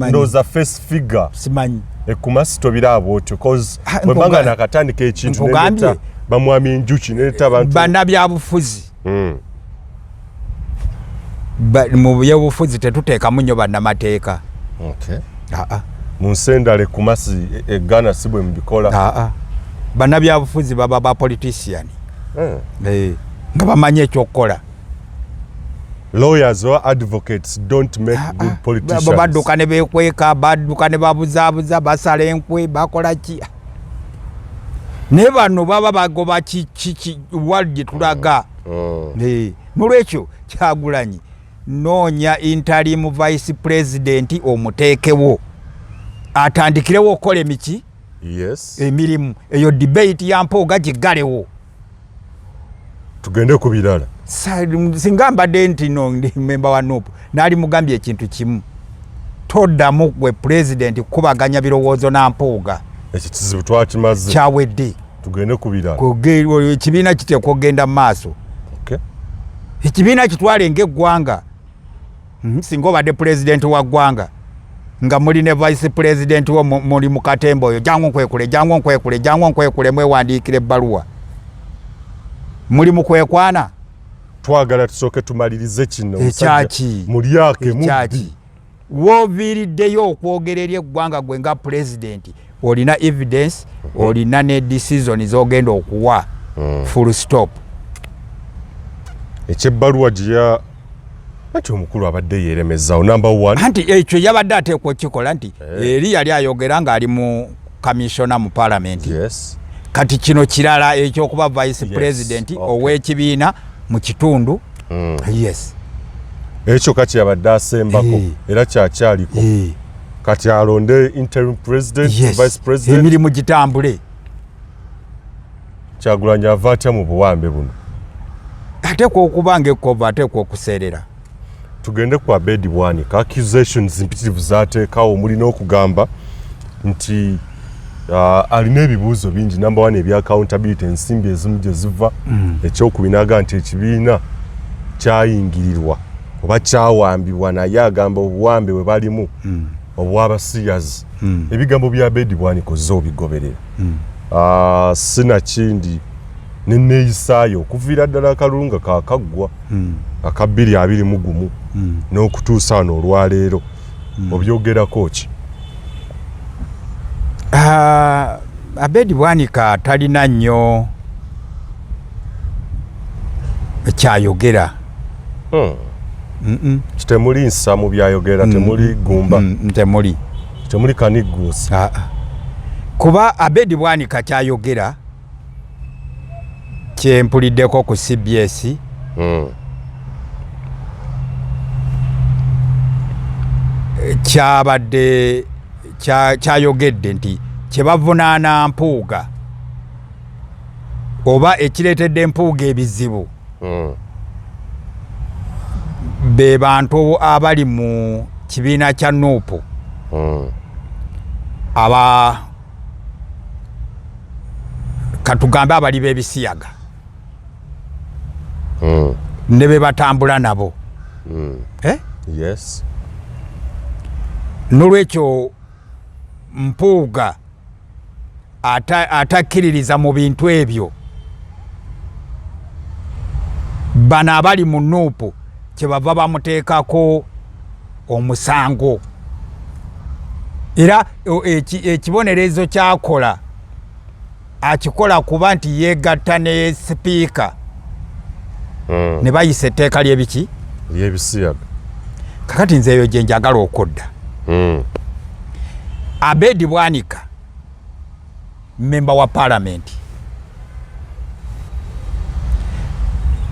ndooza face figure simanyi ekumasito birabo otyo cause bwebanga nakatandika ekintu neta bamwami enjuki neta abantu bannabyabufuzi mu byobufuzi tetuteekamu nnyo bannamateeka mu nsendale kumasi eggana si bwe mubikola bannabyabufuzi baba bapolitician nga bamanyi ekyokukola lawyers or advocates don't make good politicians badduka ne bekweka badduka ne babuzaabuza basala enkwe bakola ki ne bano baba bagoba wali gye tulaga mulwekyo Kyagulanyi noonya interim vice president omuteekewo atandikirewo okukola emiki emirimu eyo debate ya Mpuuga giggalewo tugende ku birala singa mbadde nti no ndi memba wa NUP naali mugambye ekintu kimu toddamu gwe pulezidenti kukubaganya birowoozo na Mpuuga ekyo kizibu twakimaze kyawedde tugende ku birala ekibiina kiteekwa okgenda mu maaso ekibiina kitwale ng'eggwanga singa obadde pulezidenti wa ggwanga nga muli ne vice president wo muli mu katembo oyo jangu nkwekule mwewandiikira ebbaluwa muli mu kwekwana twagala tusooke tumalirize kino ekyaki mulyake mubbi wooviiriddeyo okwogera eri eggwanga gwe nga pulezidenti olina evidence olina ne decision z'ogenda okuwa full stop ekyebbaluwa gyeya anti omukulu abadde yeeremezaawo number 1 anti ekyo yabadde ateekwa okikola nti eri yali ayogera ng'ali mu commissiona mu parliament kati kino kirala ekyokuba vice president ow'ekibiina mu kitundu ekyo kati yabadde asembako era kyakyaliko kati alonde interim president vice president emirimu gitambule Kyagulanyi ava atya mu buwambe buno ateekwa okuba ng'ekkova ateekwa okuseerera tugende ku Ewedde-Basasulwa accusations mpitirivu zaateekawo omuli n'okugamba nti alina ebibuuzo bingi number 1 ebya accountability ensimbi ezimu gye ziva ekyokubinaga nti ekibiina kyayingirirwa oba kyawambibwa naye agamba obuwambe bwe balimu obw'abasiyazi ebigambo bya Ewedde-Basasulwa kozze obigoberera sinakindi neneeyisaayo okuviira ddala akalulu nga kaakaggwa aka 2021 n'okutuusa wano olwaleero obyogerako ki Ewedde-Basasulwa talina nnyo kyayogera Temuli nsa mu byayogera, temuli gumba, temuli kaniguusa. Kuba Ewedde-Bwanika kyayogera kyempuliddeko ku CBS kyabadde kyayogedde nti kyebavunaana Mpuuga oba ekireetedde Mpuuga ebizibu be bantu abali mu kibiina kya Nuupu aba katugambe abali b'ebisiyaga ne be batambula nabo. Yes. Nolwekyo Mpuuga atakkiririza mu bintu ebyo bano abali mu Nuupu kyebava bamuteekako omusango. Era ekibonerezo kyakola akikola kuba nti yeegatta ne sipiika ne bayisa etteeka ly'ebiki ly'ebisiyaga. Kakati nze eyo gye njagala okodda. Ewedde-Bwanika memba wa parliament,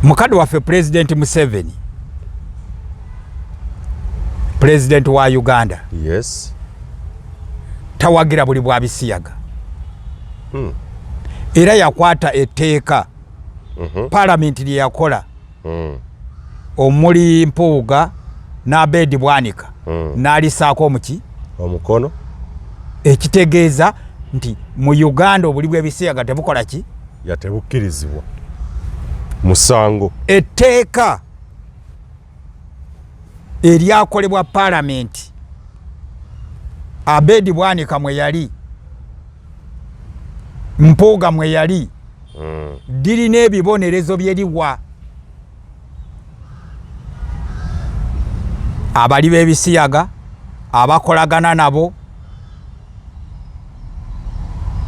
mukadde waffe President Museveni, President wa Uganda. Yes. Tawagira buli bwa bisiyaga. Era yakwata etteeka parliament lye yakola omuli Mpuuga na Ewedde-Bwanika n'alisaako omuki omukono, ekitegeeza nti mu Uganda obuli bw'ebisiyaga tebukola ki? Yatebukkirizibwa musango. Etteeka eryakolebwa parliament Ewedde-Bwanika mwe yali, Mpuuga mwe yali, dirina ebibonerezo byeriwa. Abali b'ebisiyaga abakolagana nabo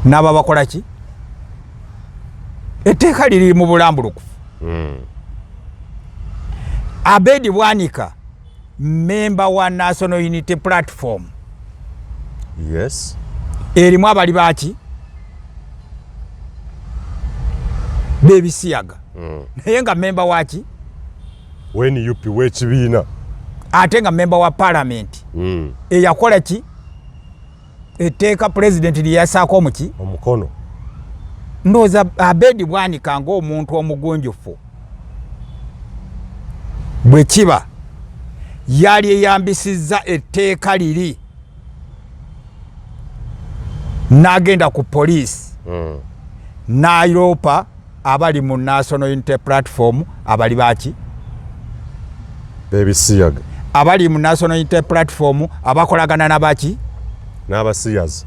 nabo bakola ki? Etteeka liri mu bulambulukufu. Ewedde-Bwanika memba wa National Unity Platform. Yes. Erimu abali baki b'ebisiyaga naye nga memba waki NUP w'ekibiina ate nga memba wa parliament eyakola ki etteeka president lye yasaako omuki omukono. Ndowooza Ewedde-Bwanika ng'omuntu omugunjufu bwe kiba yali eyambisizza etteeka liri n'agenda ku poliisi n'ayiroopa abali mu National Unity Platform abali baki b'ebisiyaga, abali mu National Unity Platform abakolagana nabaki n'abasiyazi,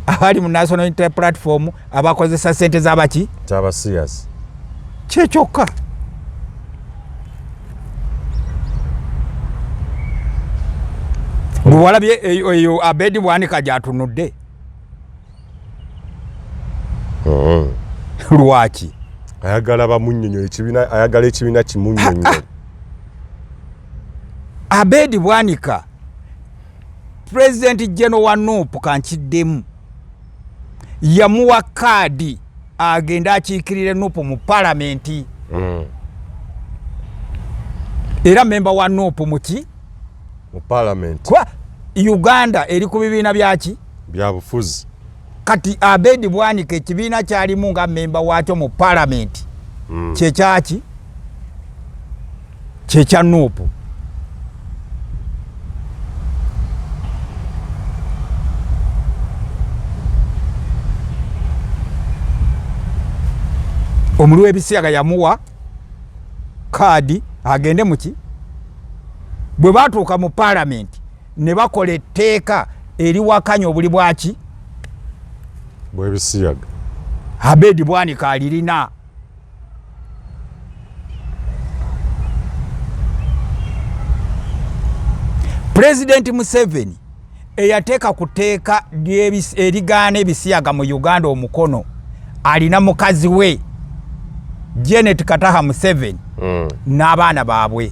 abali mu National Unity Platform abakozesa sente z'abaki z'abasiyazi. Kyekyokka. Walabye eyo Ewedde-Bwanika gy'atunudde. Lwaki? Ayagala bamunnyonnyola ekibiina, ayagala ekibiina kimunnyonnyola. Ewedde-Bwanika President General wa Nuupu kankiddemu yamuwa kaadi agenda akiikirire Nuupu mu parliament. Era memba wa Nuupu muki mu parliament. Kwa Uganda eri ku bibiina byaki bya bufuzi. Kati Ewedde-Bwanika ekibiina kyalimu nga memba wakyo mu parliament kyekyaki kyekya Nuupu. Omuli w'ebisiyaga yamuwa kaadi agende muki bwe batuuka mu parliament ne bakola etteeka eriwakanya obuli bwaki bw'ebisiyaga. Ewedde-Bwanika alirina. President Museveni eyateeka ku tteeka erigaana ebisiyaga mu Uganda omukono alina mukazi we Janet Kataha Museveni n'abaana baabwe.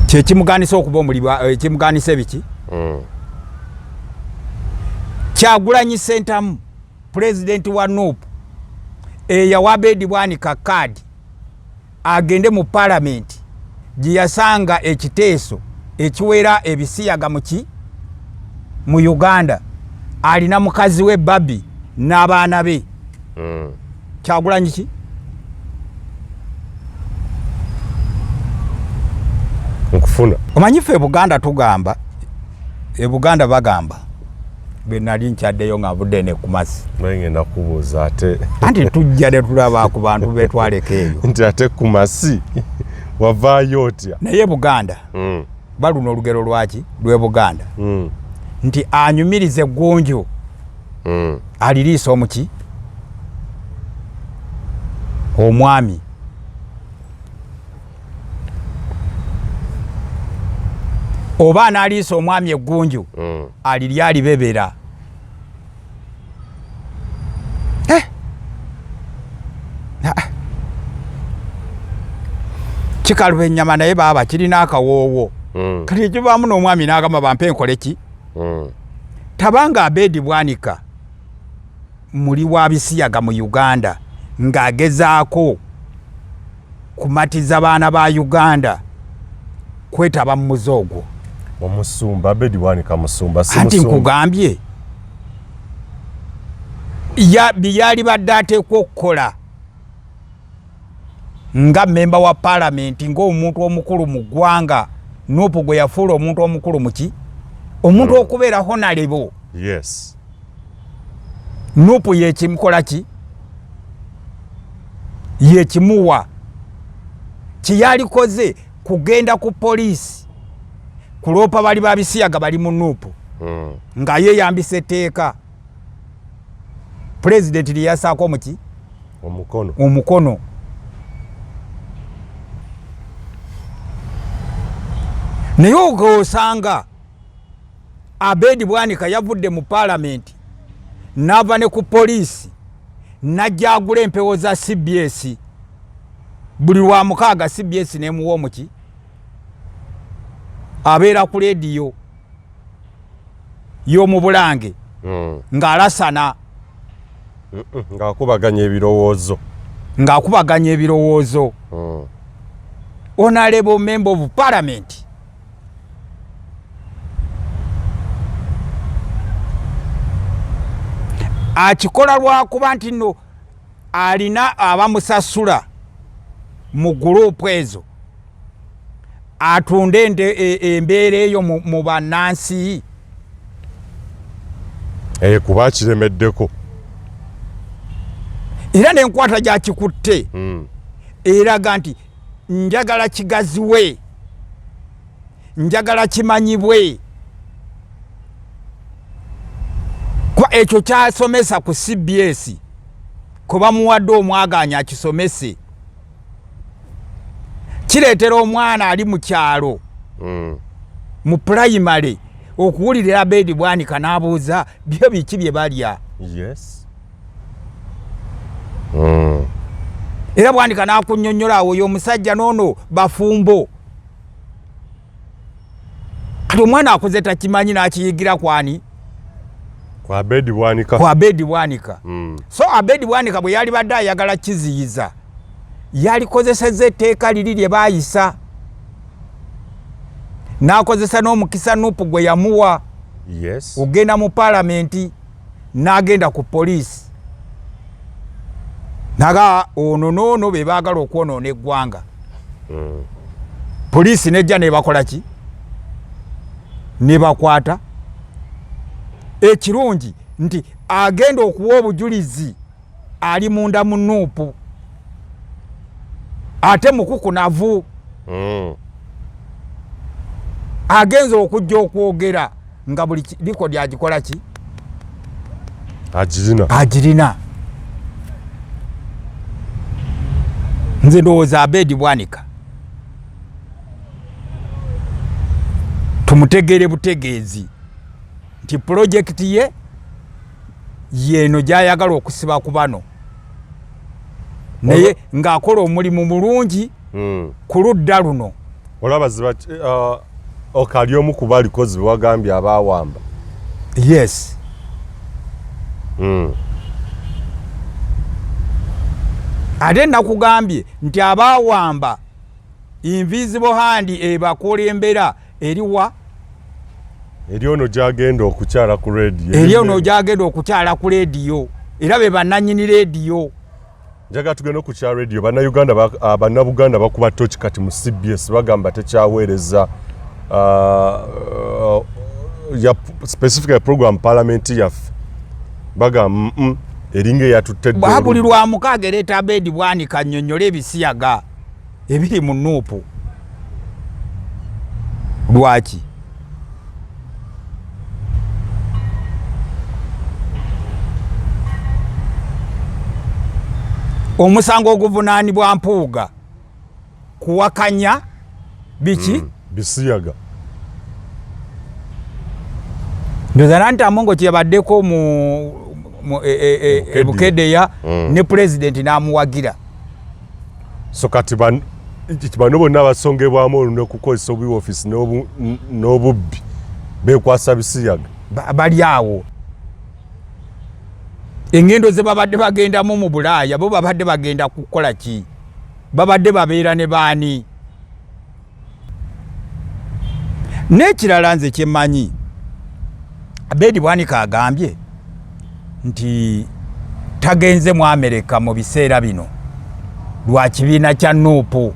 kyekimuganisa okuba omulibwa ekimuganisa ebiki Kyagulanyi Ssentamu president wa Nuupu eyawa Ewedde-Basasulwa kadi agende mu parliament gye yasanga ekiteeso ekiwera ebisiyaga mu Uganda alina mukazi we Bobi n'abaana be Kyagulanyi ki nkufuna omanyi ffe Buganda tugamba Buganda bagamba bwe nali nkyaddeyo nga budde ne kumasi ngenda kubuuza ate anti tujja ne tulaba ku bantu betwaleko eyo nti ate kumasi wavaayo otya naye Buganda baluna olugero lwaki lwe Buganda nti anyumirize eggonjo aliriisa omuki omwami oba analiisa omwami eggunju alirya alibebera kikaluba ennyama naye baaba kirina akawoowo kati ekivaamu n'omwami n'agamba bampe enkole ki tabanga Ewedde-Basasulwa muli wa bisiyaga mu Uganda ng'agezaako kumatiza baana ba Uganda kwetaba mu muzoogwo omusumba Ewedde-Basasulwa musumba si anti nkugambye byali badde ateekwa okukola nga memba wa parliament ng'omuntu omukulu mu ggwanga Nuupu gwe yafuula omuntu omukulu muki omuntu okubeera honorable yes Nuupu yekimukola ki yekimuwa kiyalikoze kugenda ku poliisi kuloopa bali babisiyaga bali mu Nuupu nga yeeyambisa etteeka president liyasaako muki omukono naye ogosanga Ewedde-Basasulwa yavudde mu parliament n'ava ne ku poliisi n'ajja agula empewo za CBS buli lwa mukaaga CBS n'emuwa omuki abeera ku leediyo y'omu Bulange ng'alasana ng'akubaganya ebirowoozo honorable member of parliament akikola lwakuba nti nno alina abamusasula mu gurupu ezo atunde embeera eyo mu bannansi kuba kiremeddeko era n'enkwata gyakikutte eraga nti njagala kigaziwe njagala kimanyibwe kuba ekyo kyasomesa ku CBS kuba muwadde omwaganya akisomese kireetera omwana ali mu kyalo mu primary okuwulirira Ewedde-Basasulwa n'abuuza byo biki bye balya era Bwanika n'akunnyonnyola awo y'omusajja n'ono bafumbo kati omwana akuze takimanyi n'akiyigira kwani kwa Ewedde-Basasulwa so Ewedde-Basasulwa bwe yali badde ayagala kiziyiza yalikozeseza etteeka liri lye baayisa n'akozesa n'omukisa Nuupu gwe yamuwa ogenda mu parliament n'agenda ku poliisi naga ono n'ono be baagala okwonoona eggwanga poliisi nejja nebakola ki nebakwata ekirungi nti agenda okuwa obujulizi ali munda mu Nuupu ate mukukunavu agenza okujja okwogera nga buli likodi agikola ki agirina nze ndowooza Ewedde-Basasulwa tumutegere butegeezi nti projekiti ye yeno gyayagala okusiba ku bano naye ng'akola omulimu mulungi ku ludda luno olaba ziba okali omu kubali kozi wagambye abawamba. Yes. Ate nakugambye nti abawamba invisible hand ebakulembera eriwa eriono jagenda okukyala ku radio. Eriono jagenda okukyala ku radio era be bananyini radio. Njaga tugenda okukyala radio bana Buganda bakuba tochi kati mu CBS bagamba tekyaweereza ya specific program parliament yaffe baga eringe yatutedde babulirwa mukage leta bedi bwanika nnyonnyole ebisiyaga ebiri mu nuupu. Lwaki omusango oguvunaanibwa Mpuuga kuwakanya biki bisiyaga ndozana nti amongo kyebaddeko mu Bukedeya ne president n'amuwagira. So kati bano bonna basongebwamu n'okukozesa obubi office n'obubbi beekwasa bisiyaga bali awo. Engendo ze babadde bagendamu mu Bulaaya bo babadde bagenda kukola ki? Babadde babeera ne baani? N'ekirala nze kyemmanyi Bedi Bwanika agambye nti tagenze mu Amerika mu biseera bino lwa kibiina kya nuupu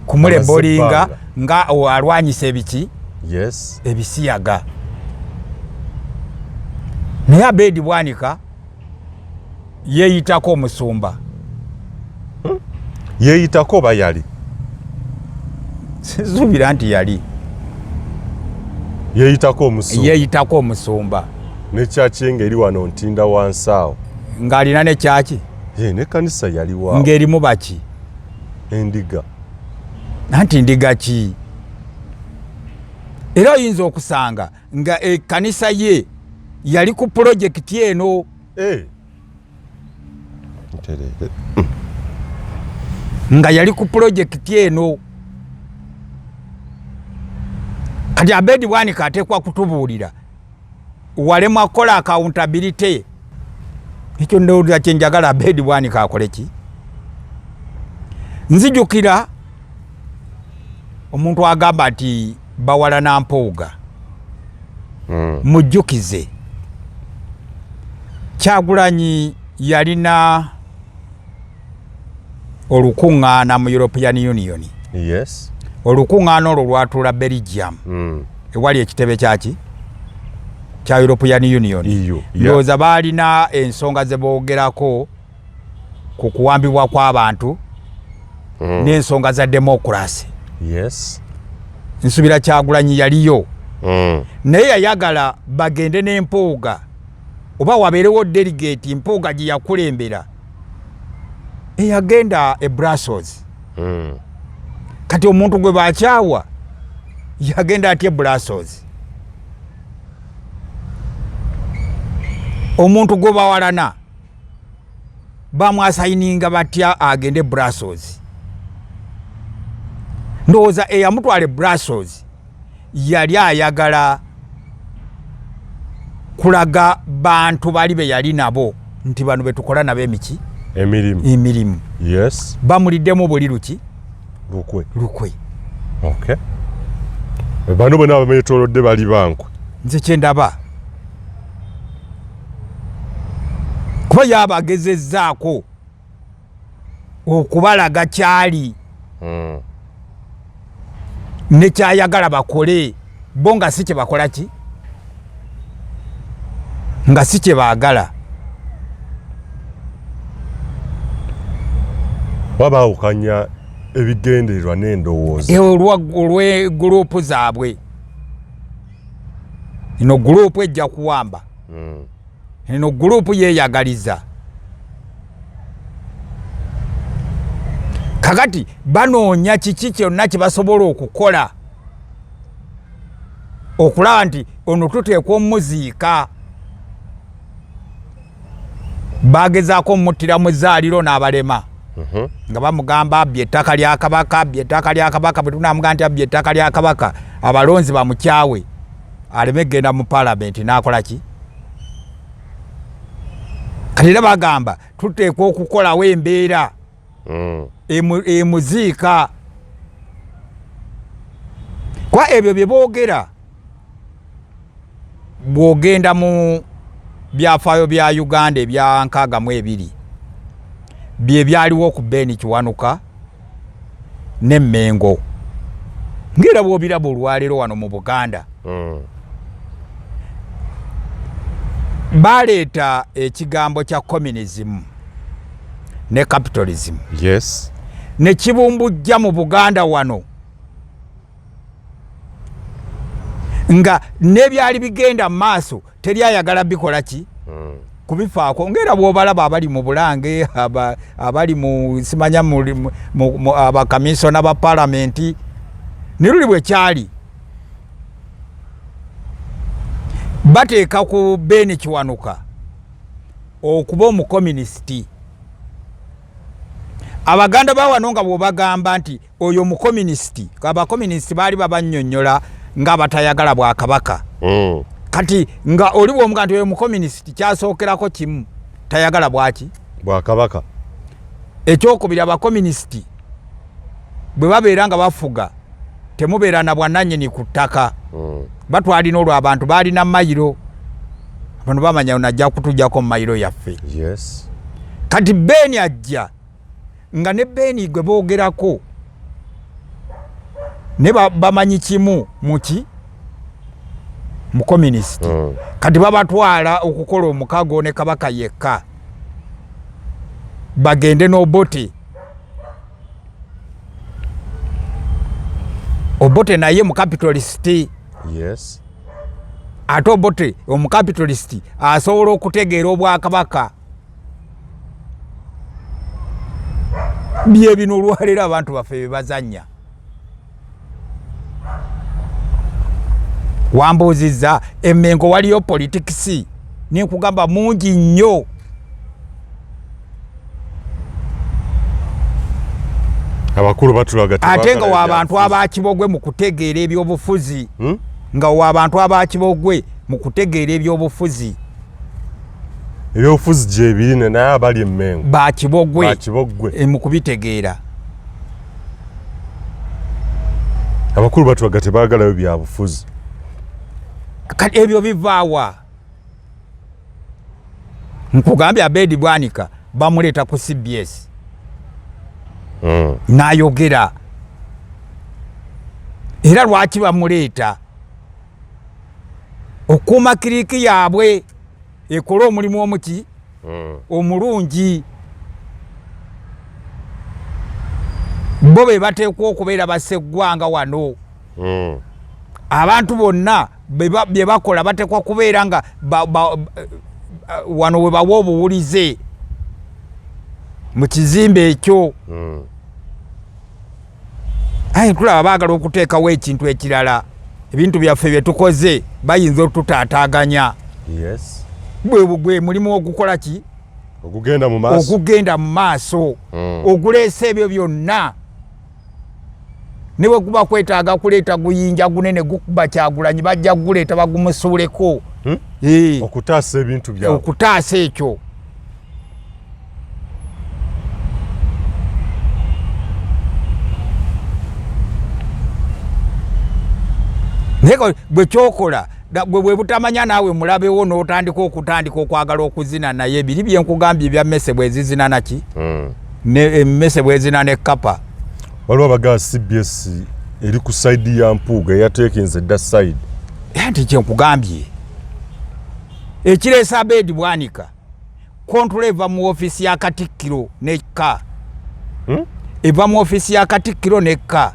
kumulebolinga nga alwanyisa ebiki ebisiyaga. Naye Bedi Bwanika yeeyitako omusumba. Yeeyitako oba yali? Sinzubira nti yali. Yeeyitako omusumba. Ne kyaki ngeri wano ntinda wansi awo. Ng'alina ne kyaki? Ne kanisa yali waawo. Ng'erimu baki? Endiga. Nanti ndiga ki? Era oyinza okusanga nga kanisa ye yali ku project eno. Nga yali ku project eno. Kati Bedi Bwanika atekwa kutubuulira walema kola accountability. Ekyo ndowooza kye njagala Bedi Bwanika akole ki? Nzijukira omuntu agamba nti bawala na Mpuuga mujjukize Kyagulanyi yalina olukuŋŋaana mu European Union. Yes. Olukuŋŋaana olwo lwatuula Belgium. Ewali ekitebe kyaki kya European Union. Ndowooza baalina ensonga ze boogerako ku kuwambibwa kw'abantu n'ensonga za democracy. Yes. Nsubira Kyagulanyi yaliyo. Naye yayagala bagende ne Mpuuga oba wabeerewo delegate Mpuuga gye yakulembera eyagenda e Brussels. Kati omuntu gwe bakyawa yagenda atye Brussels. Omuntu gwe bawalana bamwasayininga batya agende Brussels. Ndowooza eyamutwala Brussels yali ayagala kulaga bantu bali be yali nabo nti bano betukola nabo emiki emirimu. Yes. Bamuliddemu buli luki lukwe. Okay. Bano bonna abameetolodde bali bankwe. Nze kyendaba kuba yabagezezzaako okubalaga kyali ne kyayagala bakole bo nga si kye bakola ki nga si kye baagala. Babaawukanya ebigendererwa n'endowooza olwe gurupu zaabwe. Ino gurupu ejja kuwamba. Ino gurupu yeeyagaliza. Kakati banoonya kiki kyonna kye basobola okukola okulaba nti ono tuteekwa omuziika. Bagezaako omuttira mu zzaaliro n'abalema. nga bamugamba abbye ettaka lya kabaka, abbye ettaka lya kabaka. Bwe tunamugamba nti abbye ettaka lya kabaka, abalonzi bamukyawe aleme genda mu palamenti n'akola ki? Kati era bagamba tuteekwa okukolawo embeera emuziika. Kwa ebyo bye boogera bw'ogenda mu byafaayo bya Uganda ebya 62 bye byaliwo ku Beni Kiwanuka ne Mengo, ngera bw'obiraba olwaleero wano mu Buganda. Baleeta ekigambo kya communism ne capitalism. Yes. Ne kibumbujja mu Buganda wano nga nebyali bigenda mu maaso teryayagala bikola ki? Kubifaako. Ngera bw'obalaba abali mu Bulange, abali mu simanya abakamisona ba palamenti, niruli bwe kyali bateeka ku Beni Kiwanuka okuba omukomunisiti. Abaganda ba wano nga bw'obagamba nti oyo mukomunisiti, abakomunisiti baali babannyonnyola nga batayagala bwa kabaka. Kati nga oli bw'omugamba nti oyo mukomunisiti, kyasookerako kimu, tayagala bwaki? Bwa kabaka. Ekyokubiri, abakomunisiti bwe babeera nga bafuga temubeera na bwannannyini ku ttaka. Batwalina olwo abantu baalina mayiro, abantu bamanya najja kutujjako mu mayiro yaffe. Yes. Kati Beni ajja nga ne Beni gwe boogerako ne bamanyi kimu muki mu communist. Kati babatwala okukola omukago ne kabaka yekka bagende n'Obote. Obote naye mu capitalist. Yes. Ate Obote omu capitalist asobola okutegeera obwakabaka. Bye bino olwaleero abantu baffe bye bazannya. Wambuuzizza Emengo waliyo politics ninkugamba mungi nnyo. Abakulu batulaga ate nga w'abantu abakibogwe mu kutegeera ebyobufuzi. Nga w'abantu abakibogwe mu kutegeera ebyobufuzi. Ebyobufuzi gye biri naye abali Emengo bakibogwe mu kubitegeera. Abakulu batulaga tebaagalayo byabufuzi. Kati ebyo bivaawa? Nkugambye Ewedde-Basasulwa bamuleeta ku CBS. N'ayogera. Era lwaki bamuleeta? Okuuma kiriki yaabwe ekola omulimu omuki? Omulungi. Bo be bateekwa okubeera basseggwanga wano. Abantu bonna bye bakola bateekwa kubeera nga wano we bawa obuwulize mu kizimbe ekyo. Aye tulaba baagala okuteekawo ekintu ekirala. Ebintu byaffe bye tukoze bayinza okututaataaganya. Yes. Bwe mulimu ogukola ki? Okugenda mu maaso. Okugenda mu maaso. Oguleesa ebyo byonna. Ne bwe kuba kwetaaga kuleeta guyinja gunene gukuba Kyagulanyi bajja kuguleeta bagumusuuleko. Okutaasa ebintu byabwe. Okutaasa ekyo. Naye bwe kyokola bwe butamanya naawe mulabewo n'otandika okwagala okuzina naye ebiri bye nkugambye ebya mmese bwe zizina naki? Emmese bwe zina ne kapa. Waliwo abagaba CBS eri ku side ya Mpuuga yateekinze dda side. Nti kye nkugambye ekireesa Ewedde-Basasulwa kontrol eva mu ofisi ya Katikkiro nekka. Eva mu ofisi ya Katikkiro nekka.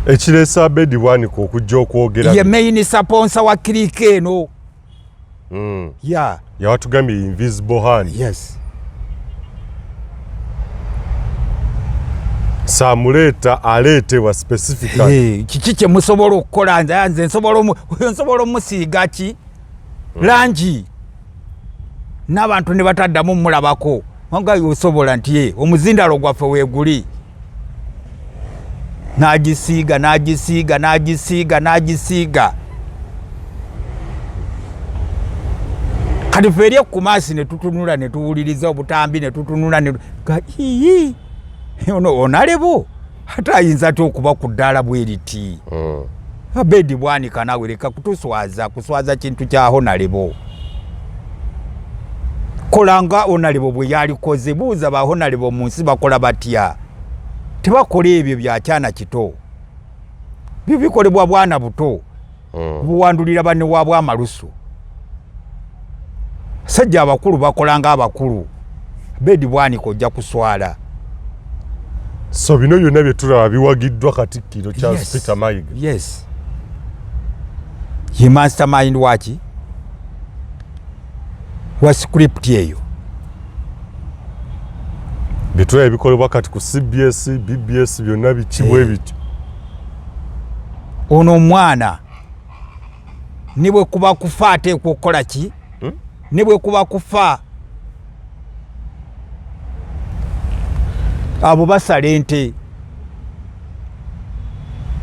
Ekireesa Ewedde-Basasulwa okujja okwogera. Ye main sponsor wa kiriki eno. Yawatugambye invisible hand. Yes. Samuleeta aleetebwa specifically. Kiki kye musobola okukola? Nze nsobola omusiiga ki? Langi. n'abantu ne bataddamu mulabako nga yosobola nti omuzindalo gwaffe weeguli. N'agisiiga. Kati ffe eri okumaasi ne tutunula ne tuwuliriza obutambi ne tutunula onalebo ate ayinza ate okuba ku ddaala bwe riti. Abedi bwanika nawe leka kuswaza kintu kyaho nalebo. Kolanga onalebo bwe yalikoze buuza baho nalebo mu nsi bakola batya. Tebakola ebyo byakyana kito. Bikolebwa bwana buto. Buwandulira banne waabwe amalusu. Sajja abakulu bakolanga abakulu. Bedi bwanika ojja kuswala. So bino byonna bye tulaba biwagiddwa Katikkiro Charles Peter Mayiga. Yes. Ye mastermind waki? Wa script eyo. Bitula ebikolebwa kati ku CBS, BBS byonna bikibwe bityo. Ono omwana nibwe kuba kufa ateekwa okukola ki? Nibwe kuba kufa abo basala ente.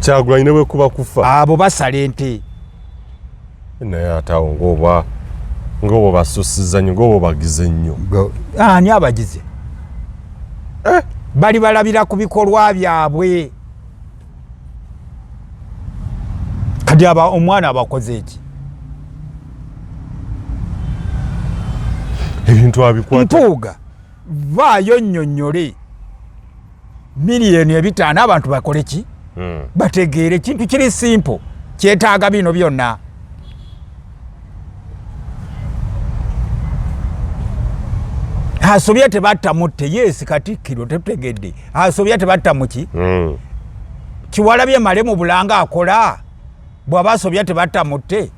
Kyagulanyi ne bwe kuba kufa abo basala ente. Naye atawo ng'obo basusiza nnyo, ng'obo bagize nnyo. Ani abagize? Bali balabira ku bikolwa byabwe. Kati omwana abakoze eki? Ebintu abikwata. Mpuuga vaayo nnyonnyole miliyoni 5 abantu bakole ki? Bategeere kintu kiri simple kyetaaga bino byonna. Asobya tebatta mutte yes Katikkiro tetutegedde. Asobya tebatta muki? Kiwalabye male mu Bulanga akola bw'aba asobya tebatta mutte.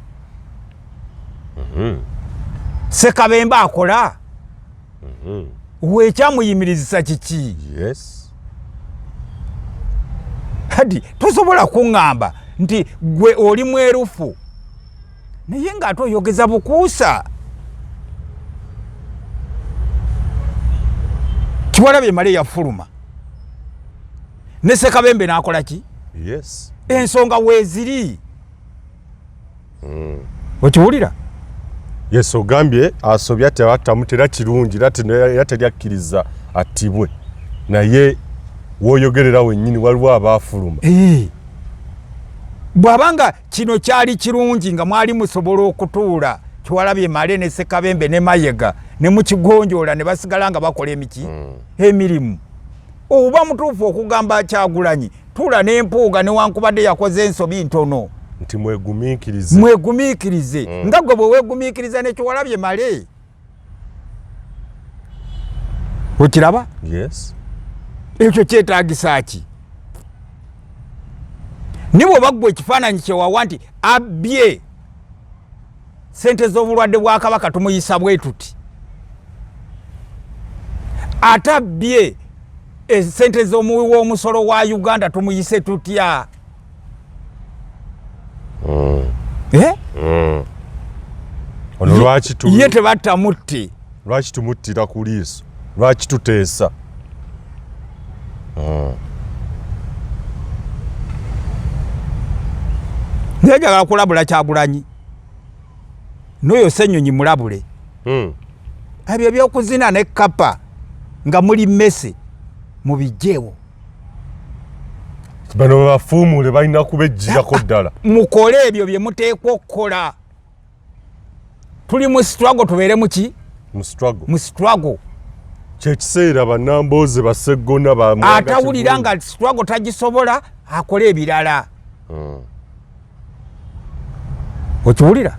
Sekabemba akola. Weekyamuyimirizisa kiki? Yes. Hadi tosobola kuŋŋamba nti gwe oli mwerufu naye ng'ate oyogeza bukuusa. Kiwalabye male yafuluma ne Sekabembe n'akola ki? Yes. Ensonga weeziri. Okiwulira? Yes, ogambye asobya tebattamu tera kirungi era teryakkiriza attibwe. Naye woyogerera wennyini waliwo abaafuluma. Bw'abanga kino kyali kirungi nga mwali musobola okutuula Kiwalabye male ne Sekabembe ne Mayiga ne mukigonjoola ne basigala nga bakola emirimu. Oba mutuufu okugamba Kyagulanyi tuula n'Empuuga newankubadde yakoze ensobi ntono. Nti mwegumiikirize. Nga gwe bwe weegumiikiriza ne Kiwalabye male. Okiraba? Yes. Ekyo kyetaagisa ki? Nibo baggwa ekifaananyi kyewawa nti abbye sente z'obulwadde bwa Kabaka tumuyisa bwe tuti. Atabbye sente z'omuwi w'omusolo wa Uganda tumuyise tutya. Ono lwaki ye tebatta mutte? Lwaki tumuttira ku liiso? Lwaki tuteesa? Njagala kulabula Kyagulanyi. N'oyo Ssenyonyi mulabule. Ebyo by'okuzina ne Kapa nga muli mmese mu bijeewo. Bano bafuumule balina kubejjirako ddala. Mukole ebyo bye muteekwa okukola. Tuli mu struggle tubeere mu ki? Mu struggle. Kyekiseera bannambooze baseggona atawulira nga struggle tagisobola akole ebirala. Okiwulira?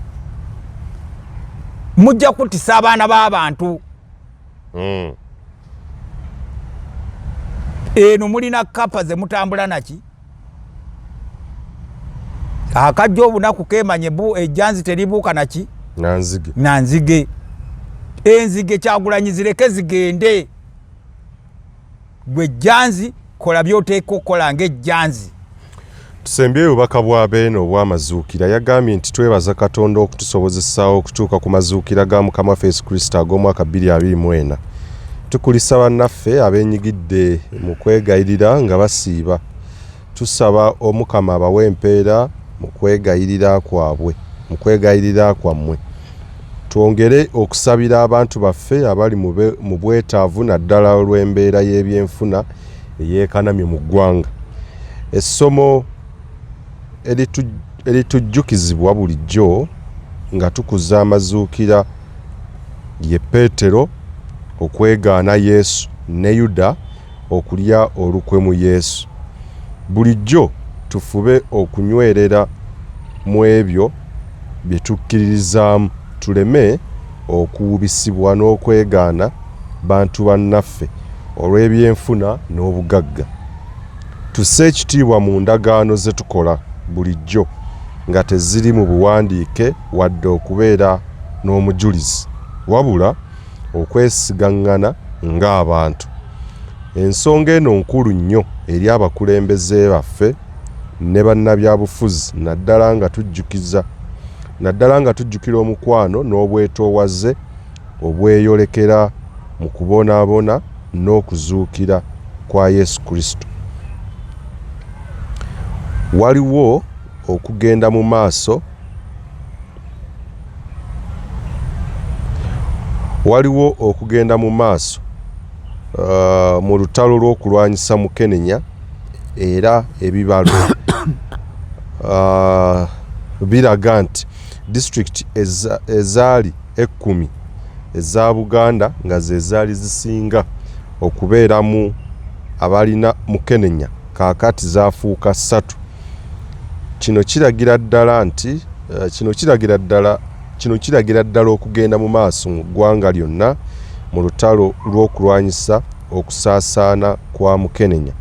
Mujja kutisa abaana b'abantu. Eno mulina Kapa ze mutambula naki? Akajja obunaku keemanye ejjanzi teribuuka naki? Nanzige. Enzige Kyagulanyi zireke zigende. Gwe ejjanzi kola by'oteeka okukola ng'ejjanzi. Tusembye obubaka bwa Beene obw'amazuukira yagambye nti twebaza Katonda okutusobozesaawo okutuuka ku mazuukira ga Mukama waffe Yesu Kristo ag'omwaka 2024. Tukulisa bannaffe abeenyigidde mu kwegayirira nga basiiba. Tusaba Omukama abawe empeera mu kwegayirira kwammwe. Twongere okusabira abantu baffe abali mu bwetaavu naddala olw'embeera y'ebyenfuna eyeekanamye mu ggwanga. Essomo eritujjukizibwa bulijjo nga tukuza amazuukira ye Peetero okwegaana Yesu ne Yuda okulya olukwe mu Yesu. Bulijjo tufube okunywerera mu ebyo bye tukkiririzaamu, tuleme okuwubisibwa n'okwegaana bantu bannaffe olw'ebyenfuna n'obugagga. Tusse ekitiibwa mu ndagaano ze tukola bulijjo nga teziri mu buwandiike wadde okubeera n'omujulizi, wabula okwesigaŋŋana ng'abantu. Ensonga eno nkulu nnyo eri abakulembeze baffe ne bannabyabufuzi naddala nga tujjukira omukwano n'obwetoowaze obweyolekera mu kubonaabona n'okuzuukira kwa Yesu Kristo. Waliwo okugenda mu maaso mu lutalo lw'okulwanyisa Mukenenya era ebibalo biraga nti disitulikiti ezaali 10 eza Buganda nga ze zaali zisinga okubeeramu abalina Mukenenya kaakati zaafuuka 3. Kino kiragira ddala okugenda mu maaso mu ggwanga lyonna mu lutalo lw'okulwanyisa okusaasaana kwa Mukenenya.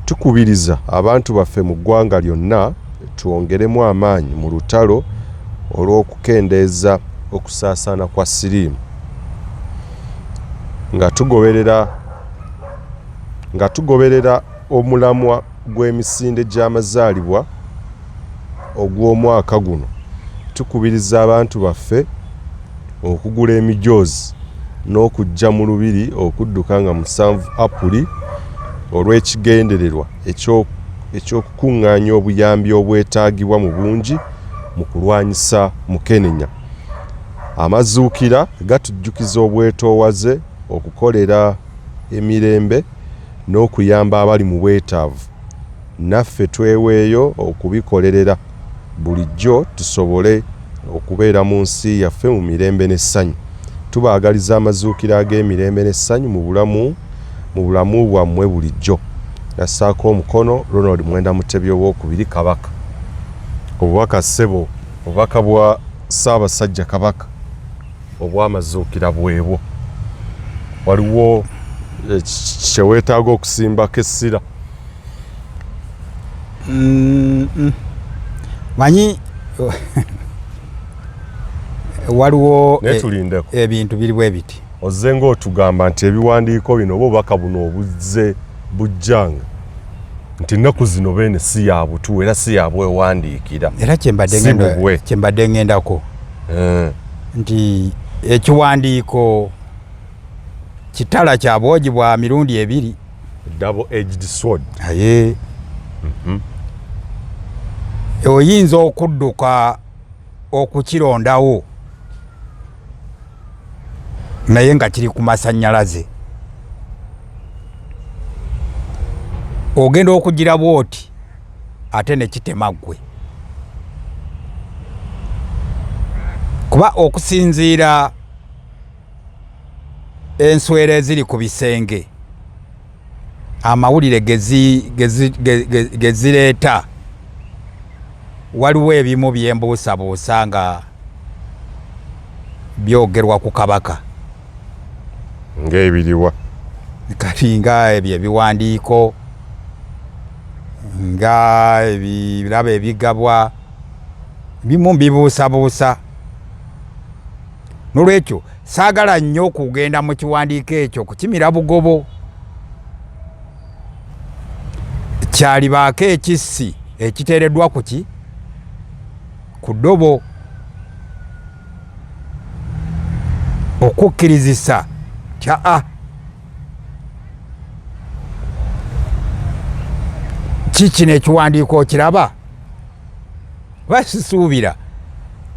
Tukubiriza abantu baffe mu ggwanga lyonna twongeremu amaanyi mu lutalo olw'okukendeeza okusaasaana kwa siriimu nga tugoberera omulamwa gw'emisinde gy'amazaalibwa ogw'omwaka guno. Tukubiriza abantu baffe okugula emijoozi n'okujja mu lubiri okudduka nga 7 Apuli olw'ekigendererwa eky'okukuŋŋaanya obuyambi obwetaagibwa mu bungi mu kulwanyisa Mukenenya. Amazuukira gatujjukiza obwetoowaze, okukolera emirembe n'okuyamba abali mu bwetaavu. Naffe tweweeyo okubikolerera bulijjo tusobole okubeera mu nsi yaffe mu mirembe n'essanyu. Tubaagaliza amazuukira ag'emirembe n'essanyu mu bulamu bwammwe bulijjo. Yassaako omukono Ronald Mwenda Mutebi owookubiri Kabaka. Obubaka ssebo, obubaka bwa Ssaabasajja Kabaka obw'amazuukira bwebwo. Waliwo kyeweetaaga okusimbako essira. Manyi waliwo netulindeko ebintu biri bwe biti. Ozze ng'otugamba nti ebiwandiiko bino oba obubaka buno obuzze bujjanga nti ennaku zino Beene si ya butu era si ya bwewandiikira. Era kyembadde ngendako nti ekiwandiiko kitala kya bwogi bwa mirundi 2. Double-edged sword. Aye. Oyinza okudduka okukirondawo naye nga kiri ku masannyalaze. Ogenda okugira bwoti ate ne kitema ggwe. Kuba okusinziira enswera eziri ku bisenge, amawulire gezireeta, waliwo ebimu byembuusabuusa nga byogerwa ku Kabaka. Ng'ebiriwa? Kati nga ebyo ebiwandiiko, nga ebirabo ebigabwa, bimu bibuusabuusa. Nolwekyo saagala nnyo okugenda mu kiwandiiko ekyo kukimira bugobo. Kyalibaako ekissi ekiteereddwa kuki ku ddobo okukkirizisa kya kikino ekiwandiiko okiraba basisuubira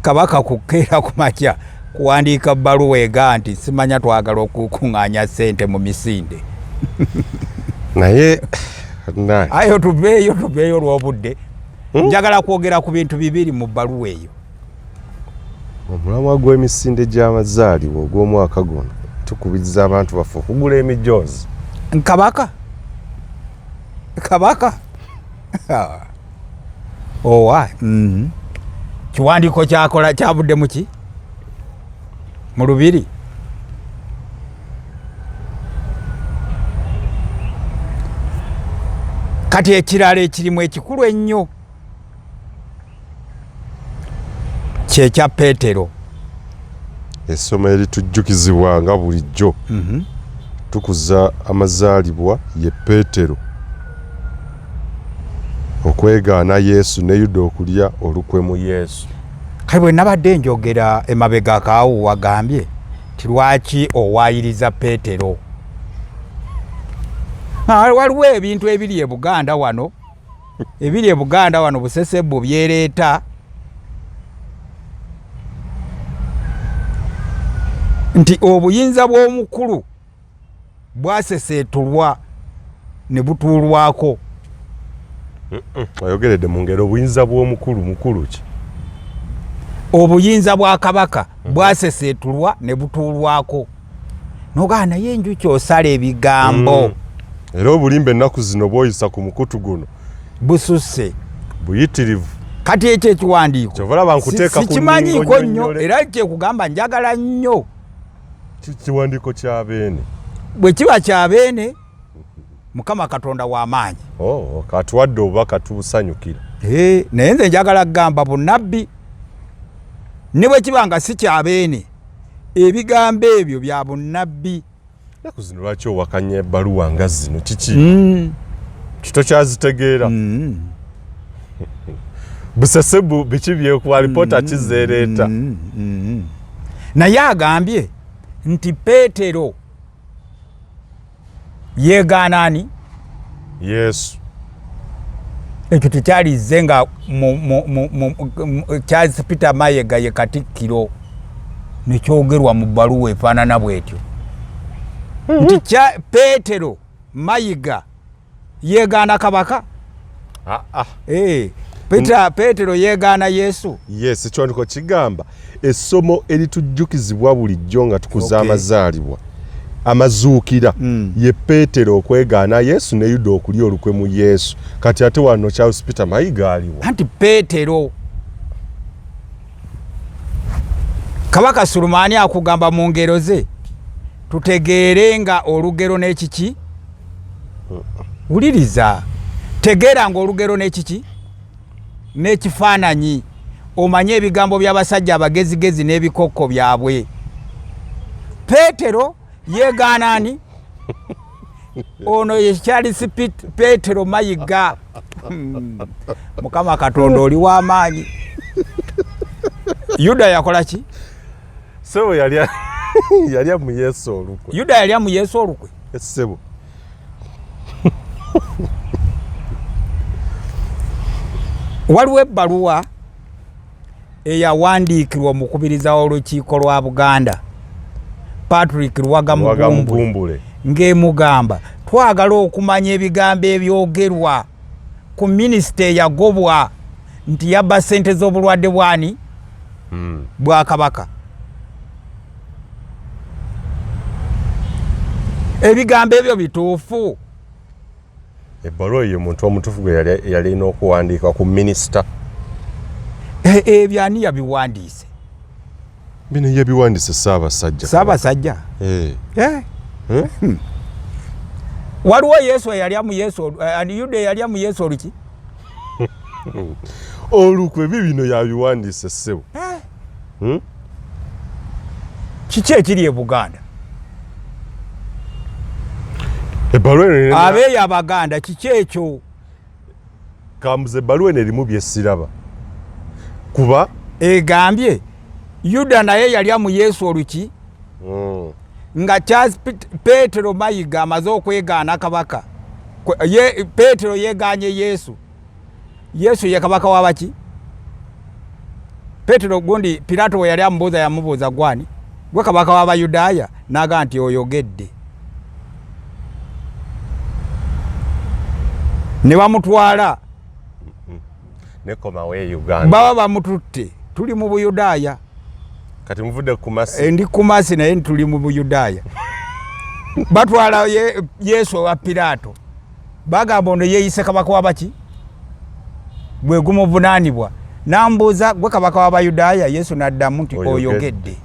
kabaka kukeera ku makya kuwandiika bbaluwa ega nti simanya twagala okukuŋŋaanya ssente mu misinde naye ayo tubeeyo olw'obudde njagala kwogera ku bintu bibiri mu bbaluwa eyo. omulamwa gw'emisinde gy'amazaalibwa ogw'omwaka guno tukubiriza abantu baffe okugula emijoozi. Kabaka owa kiwandiiko kyakola kyavudde muki mu Lubiri. Kati ekirala ekirimu ekikulu ennyo kyekya Peetero. Essomo eritujjukizibwa nga bulijjo tukuza amazaalibwa ye Peetero okwegaana Yesu ne Yuda okulya olukwe mu Yesu. Kale bwe nabadde njogera emabega akaawo wagambye ti lwaki owaayiriza Peetero. Waliwo ebintu ebiri e Buganda wano busesebbu byereeta nti obuyinza bw'omukulu bwaseseetulwa ne butuulwako. Oyogeredde mu ngero obuyinza bw'omukulu mukulu ki? Obuyinza bwa kabaka bwaseseetulwa ne butuulwako. Nogaa naye enjuki osala ebigambo. Era obulimba ennaku zino bwoyisa ku mukutu guno bususse buyitirivu. Kati ekyo ekiwandiiko kyovalaba nkuteeka ku sikimanyiiko nnyo era kyekugamba njagala nnyo. Kiwandiiko kya Beene bwe kiba kya Beene Mukama Katonda w'amaanyi. Katuwadde obubaka tubusanyukira. Naye nze njagala kugamba bunnabbi ne bwe kiba nga si kya Beene ebigambo ebyo bya bunnabbi. Ennaku zino lwaki owakanya ebbaluwa nga zino kiki? Kitokyazitegera. Busesebbu biki byekuwa alipoota kizeereeta. Naye agambye nti Peetero yeegaana ani? Yesu. Ekyo tekyalizze nga Charles Peter Mayiga ye Katikkiro nekyogerwa mu bbaluwa efaanana bwetyo nti Peetero Mayiga yeegaana kabaka. Peetero yeegaana Yesu. Yes, ekiwandiiko kigamba essomo eritujjukizibwa bulijjo nga tukuza amazaalibwa amazuukira ye Peetero okwegaana Yesu ne Yuda okulya olukwe mu Yesu. Kati ate wano Charles Peter Mayiga aliwo. Anti Peetero Kabaka Sulumani akugamba mu ngero ze tutegeere nga olugero n'ekiki. Wuliriza tegeera nga olugero n'ekiki n'ekifaananyi omanye ebigambo by'abasajja abagezigezi n'ebikokko byabwe. Peetero yeegaana ani? Ono ye Charles Peetero Mayiga. Mukama Katonda oli w'amaanyi. Yuda yakola ki? Sebo yalya mu Yesu olukwe. Yuda yalya mu Yesu olukwe. Sebo. Waliwo ebbaluwa eyawandiikirwa omukubiriza w'olukiiko lwa Buganda Patrick Luwaga Mugumbule ng'emugamba twagala okumanya ebigambo ebyogerwa ku minisita eyagobwa nti yabba ssente z'obulwadde bwani bwa kabaka. Ebigambo ebyo bituufu. Ebbaluwa ye muntu omutuufu gwe yalina okuwandiika ku minisita. Ebyo ani yabiwandiise? Bino yabiwandiise Ssaabasajja. Waliwo Yesu eyalya mu Yesu, Yuda eyalya mu Yesu oluki? Olukwe bibino yabiwandiise ssebo. Kiki ekiri e Buganda? Ebbaluwa abeeyo Abaganda kiki ekyo? kambuze baluwe nerimu byesiraba kuba egambye Yuda naye yali mu Yesu oluki nga Charles Petero Mayiga amaze okwegaana kabaka Petero yeganye Yesu ye kabaka wabaki Petero gundi Pilato yali amubuuza yamubuuza gwani gwe kabaka w'Abayudaaya naga nti oyogedde ne bamutwala nekoma we Uganda baba bamututte tuli mu Buyudaaya kati muvudde kumasi ndi kumasi naye tuli mu Buyudaaya batwala Yesu wa Pilato bagamba ono yeeyise kabaka wabaki bwe gumuvunaanibwa nambuuza gwe kabaka w'Abayudaaya Yesu n'addamu nti oyogedde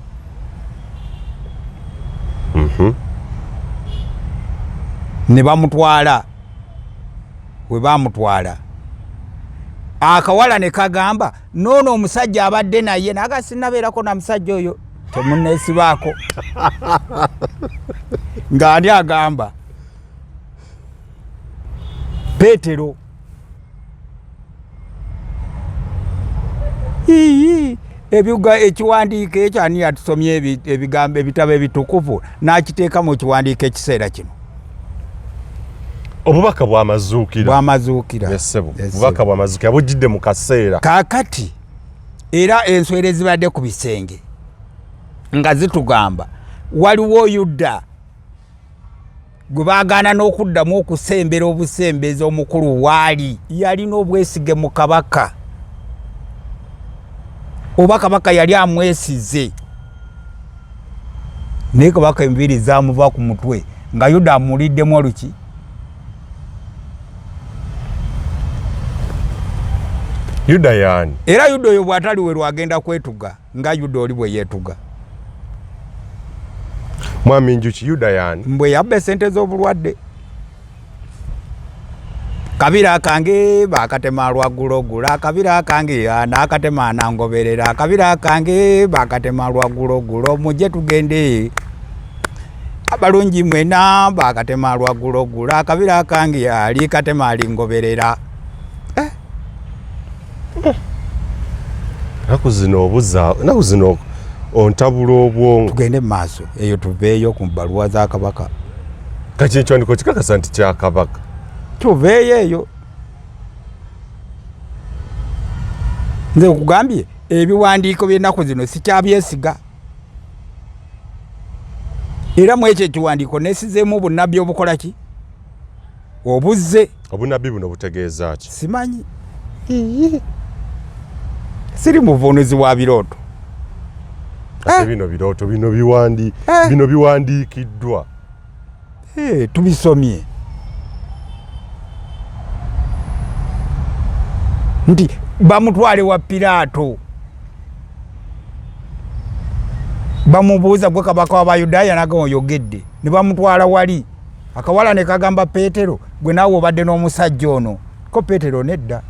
ne bamutwala we bamutwala akawala ne kagamba noono omusajja abadde naye naga sinnabeerako na musajja oyo temunneesibaako ng'ani agamba Petero ebyuga ekiwandiiko ekyo ani yatusomye ebigambo ebitabo ebitukuvu n'akiteeka mu kiwandiiko ekiseera kino obubaka bw'amazuukira obubaka bw'amazuukira bujjidde mu kaseera kaakati era enswere zibadde ku bisenge nga zitugamba waliwo Yuda gwe baagaana n'okuddamu okusembera obusembezi omukulu waali yalina obwesige mu kabaka oba kabaka yali amwesize naye kabaka enviiri zaamuva ku mutwe nga Yuda amuliddemu oluki Yuda yaani era Yuda oyo bw'atali we lwagenda kwetuga nga Yuda oli bwe yeetuga mwami Njuki Yuda yaani mbwe yabba esente z'obulwadde kabira kange bakatema lwagulogula akabira kange n'akatema anangoberera akabira kange bakatema lwagulogulo mujje tugende abalungi mwena bakatema lwagulogula akabira kange ali katema alingoberera nakuzino ontabula obwongo tugende mu maaso eyo tuveeyo ku bbaluwa za kabaka kati ekiwandiiko kikakasa nti kya kabaka tuveeyo eyo nze okugambye ebiwandiiko by'ennaku zino sikyabyesiga era mu ekyo ekiwandiiko nesizeemu obunnabbi obukola ki obuzze obunnabbi buno butegeeza ki simanyi siri muvunuzi wa birooto ate bino birooto bino biwandiikiddwa tubisomye nti bamutwale wa Pilato bamubuuza gwe kabaka w'Abayudaaya naga oyogedde ne bamutwala wali akawala ne kagamba Petero gwe naawe obadde n'omusajja ono ko Petero nedda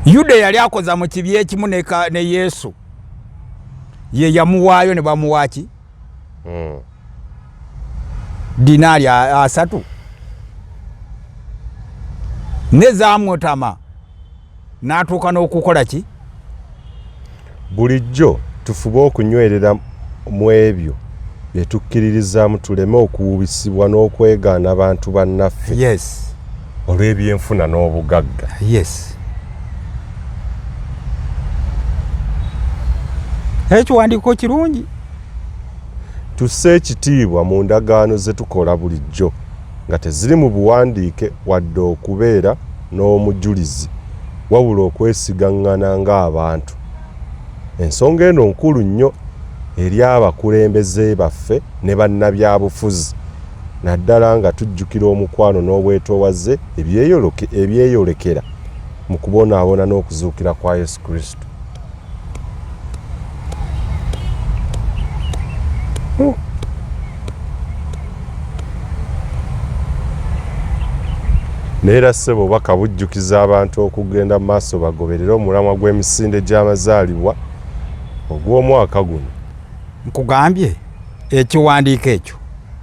Yuda yali akoza mu kibi ekimu ne Yesu ye yamuwaayo ne bamuwaaki dinaali 3 ne zaamutama n'atuuka n'okukola ki bulijjo tufube okunywerera mu ebyo bye tukkiririzaamu tuleme okuwubisibwa n'okwegaana abantu bannaffe olw'ebyenfuna n'obugagga ekiwandiiko kirungi tusse ekitiibwa mu ndagaano ze tukola bulijjo nga teziri mu buwandiike wadde okubeera n'omujulizi wabula okwesigaŋŋana ng'abantu ensonga eno nkulu nnyo eri abakulembeze baffe ne bannabyabufuzi naddala nga tujjukira omukwano n'obwetoowaze ebyeyolekera mu kubonaabona n'okuzuukira kwa Yesu Kristo. Neera ssebo obubaka bujjukiza abantu okugenda mu maaso bagoberere omulamwa gw'emisinde gy'amazaalibwa ogw'omwaka guno. Nkugambye ekiwandiiko ekyo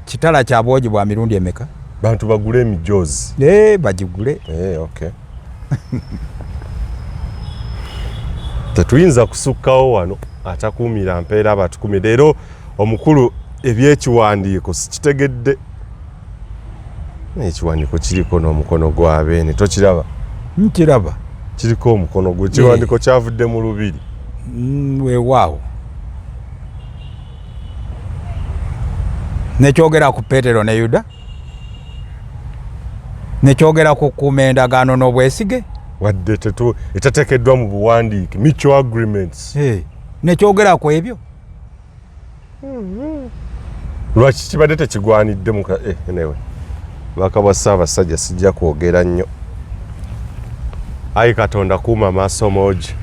kitala kya bwogi bwa mirundi emeka? bantu bagule emijoozi bagigule okay. Tetuyinza kusukkawo wano atakuumira mpeera abatukumi. Leero omukulu ebyekiwandiiko sikitegedde. Ekiwandiiko kiriko n'omukono gwa Beene, tokiraba? Nkiraba. Kiriko omukono gwe, ekiwandiiko kyavudde mu Lubiri. Weewaawo. Nekyogera ku Peetero ne Yuda? Nekyogera ku kukuuma endagaano n'obwesige? Wadde etateekeddwa mu buwandiike, mutual agreements. Nekyogera ku ebyo? Lwaki kibadde tekigwanidde mu anyway. Baka bwa Ssaabasajja sijja kwogera nnyo. Ayi Katonda kuuma maaso moogi.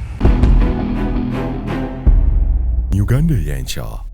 UgandaEyenkya.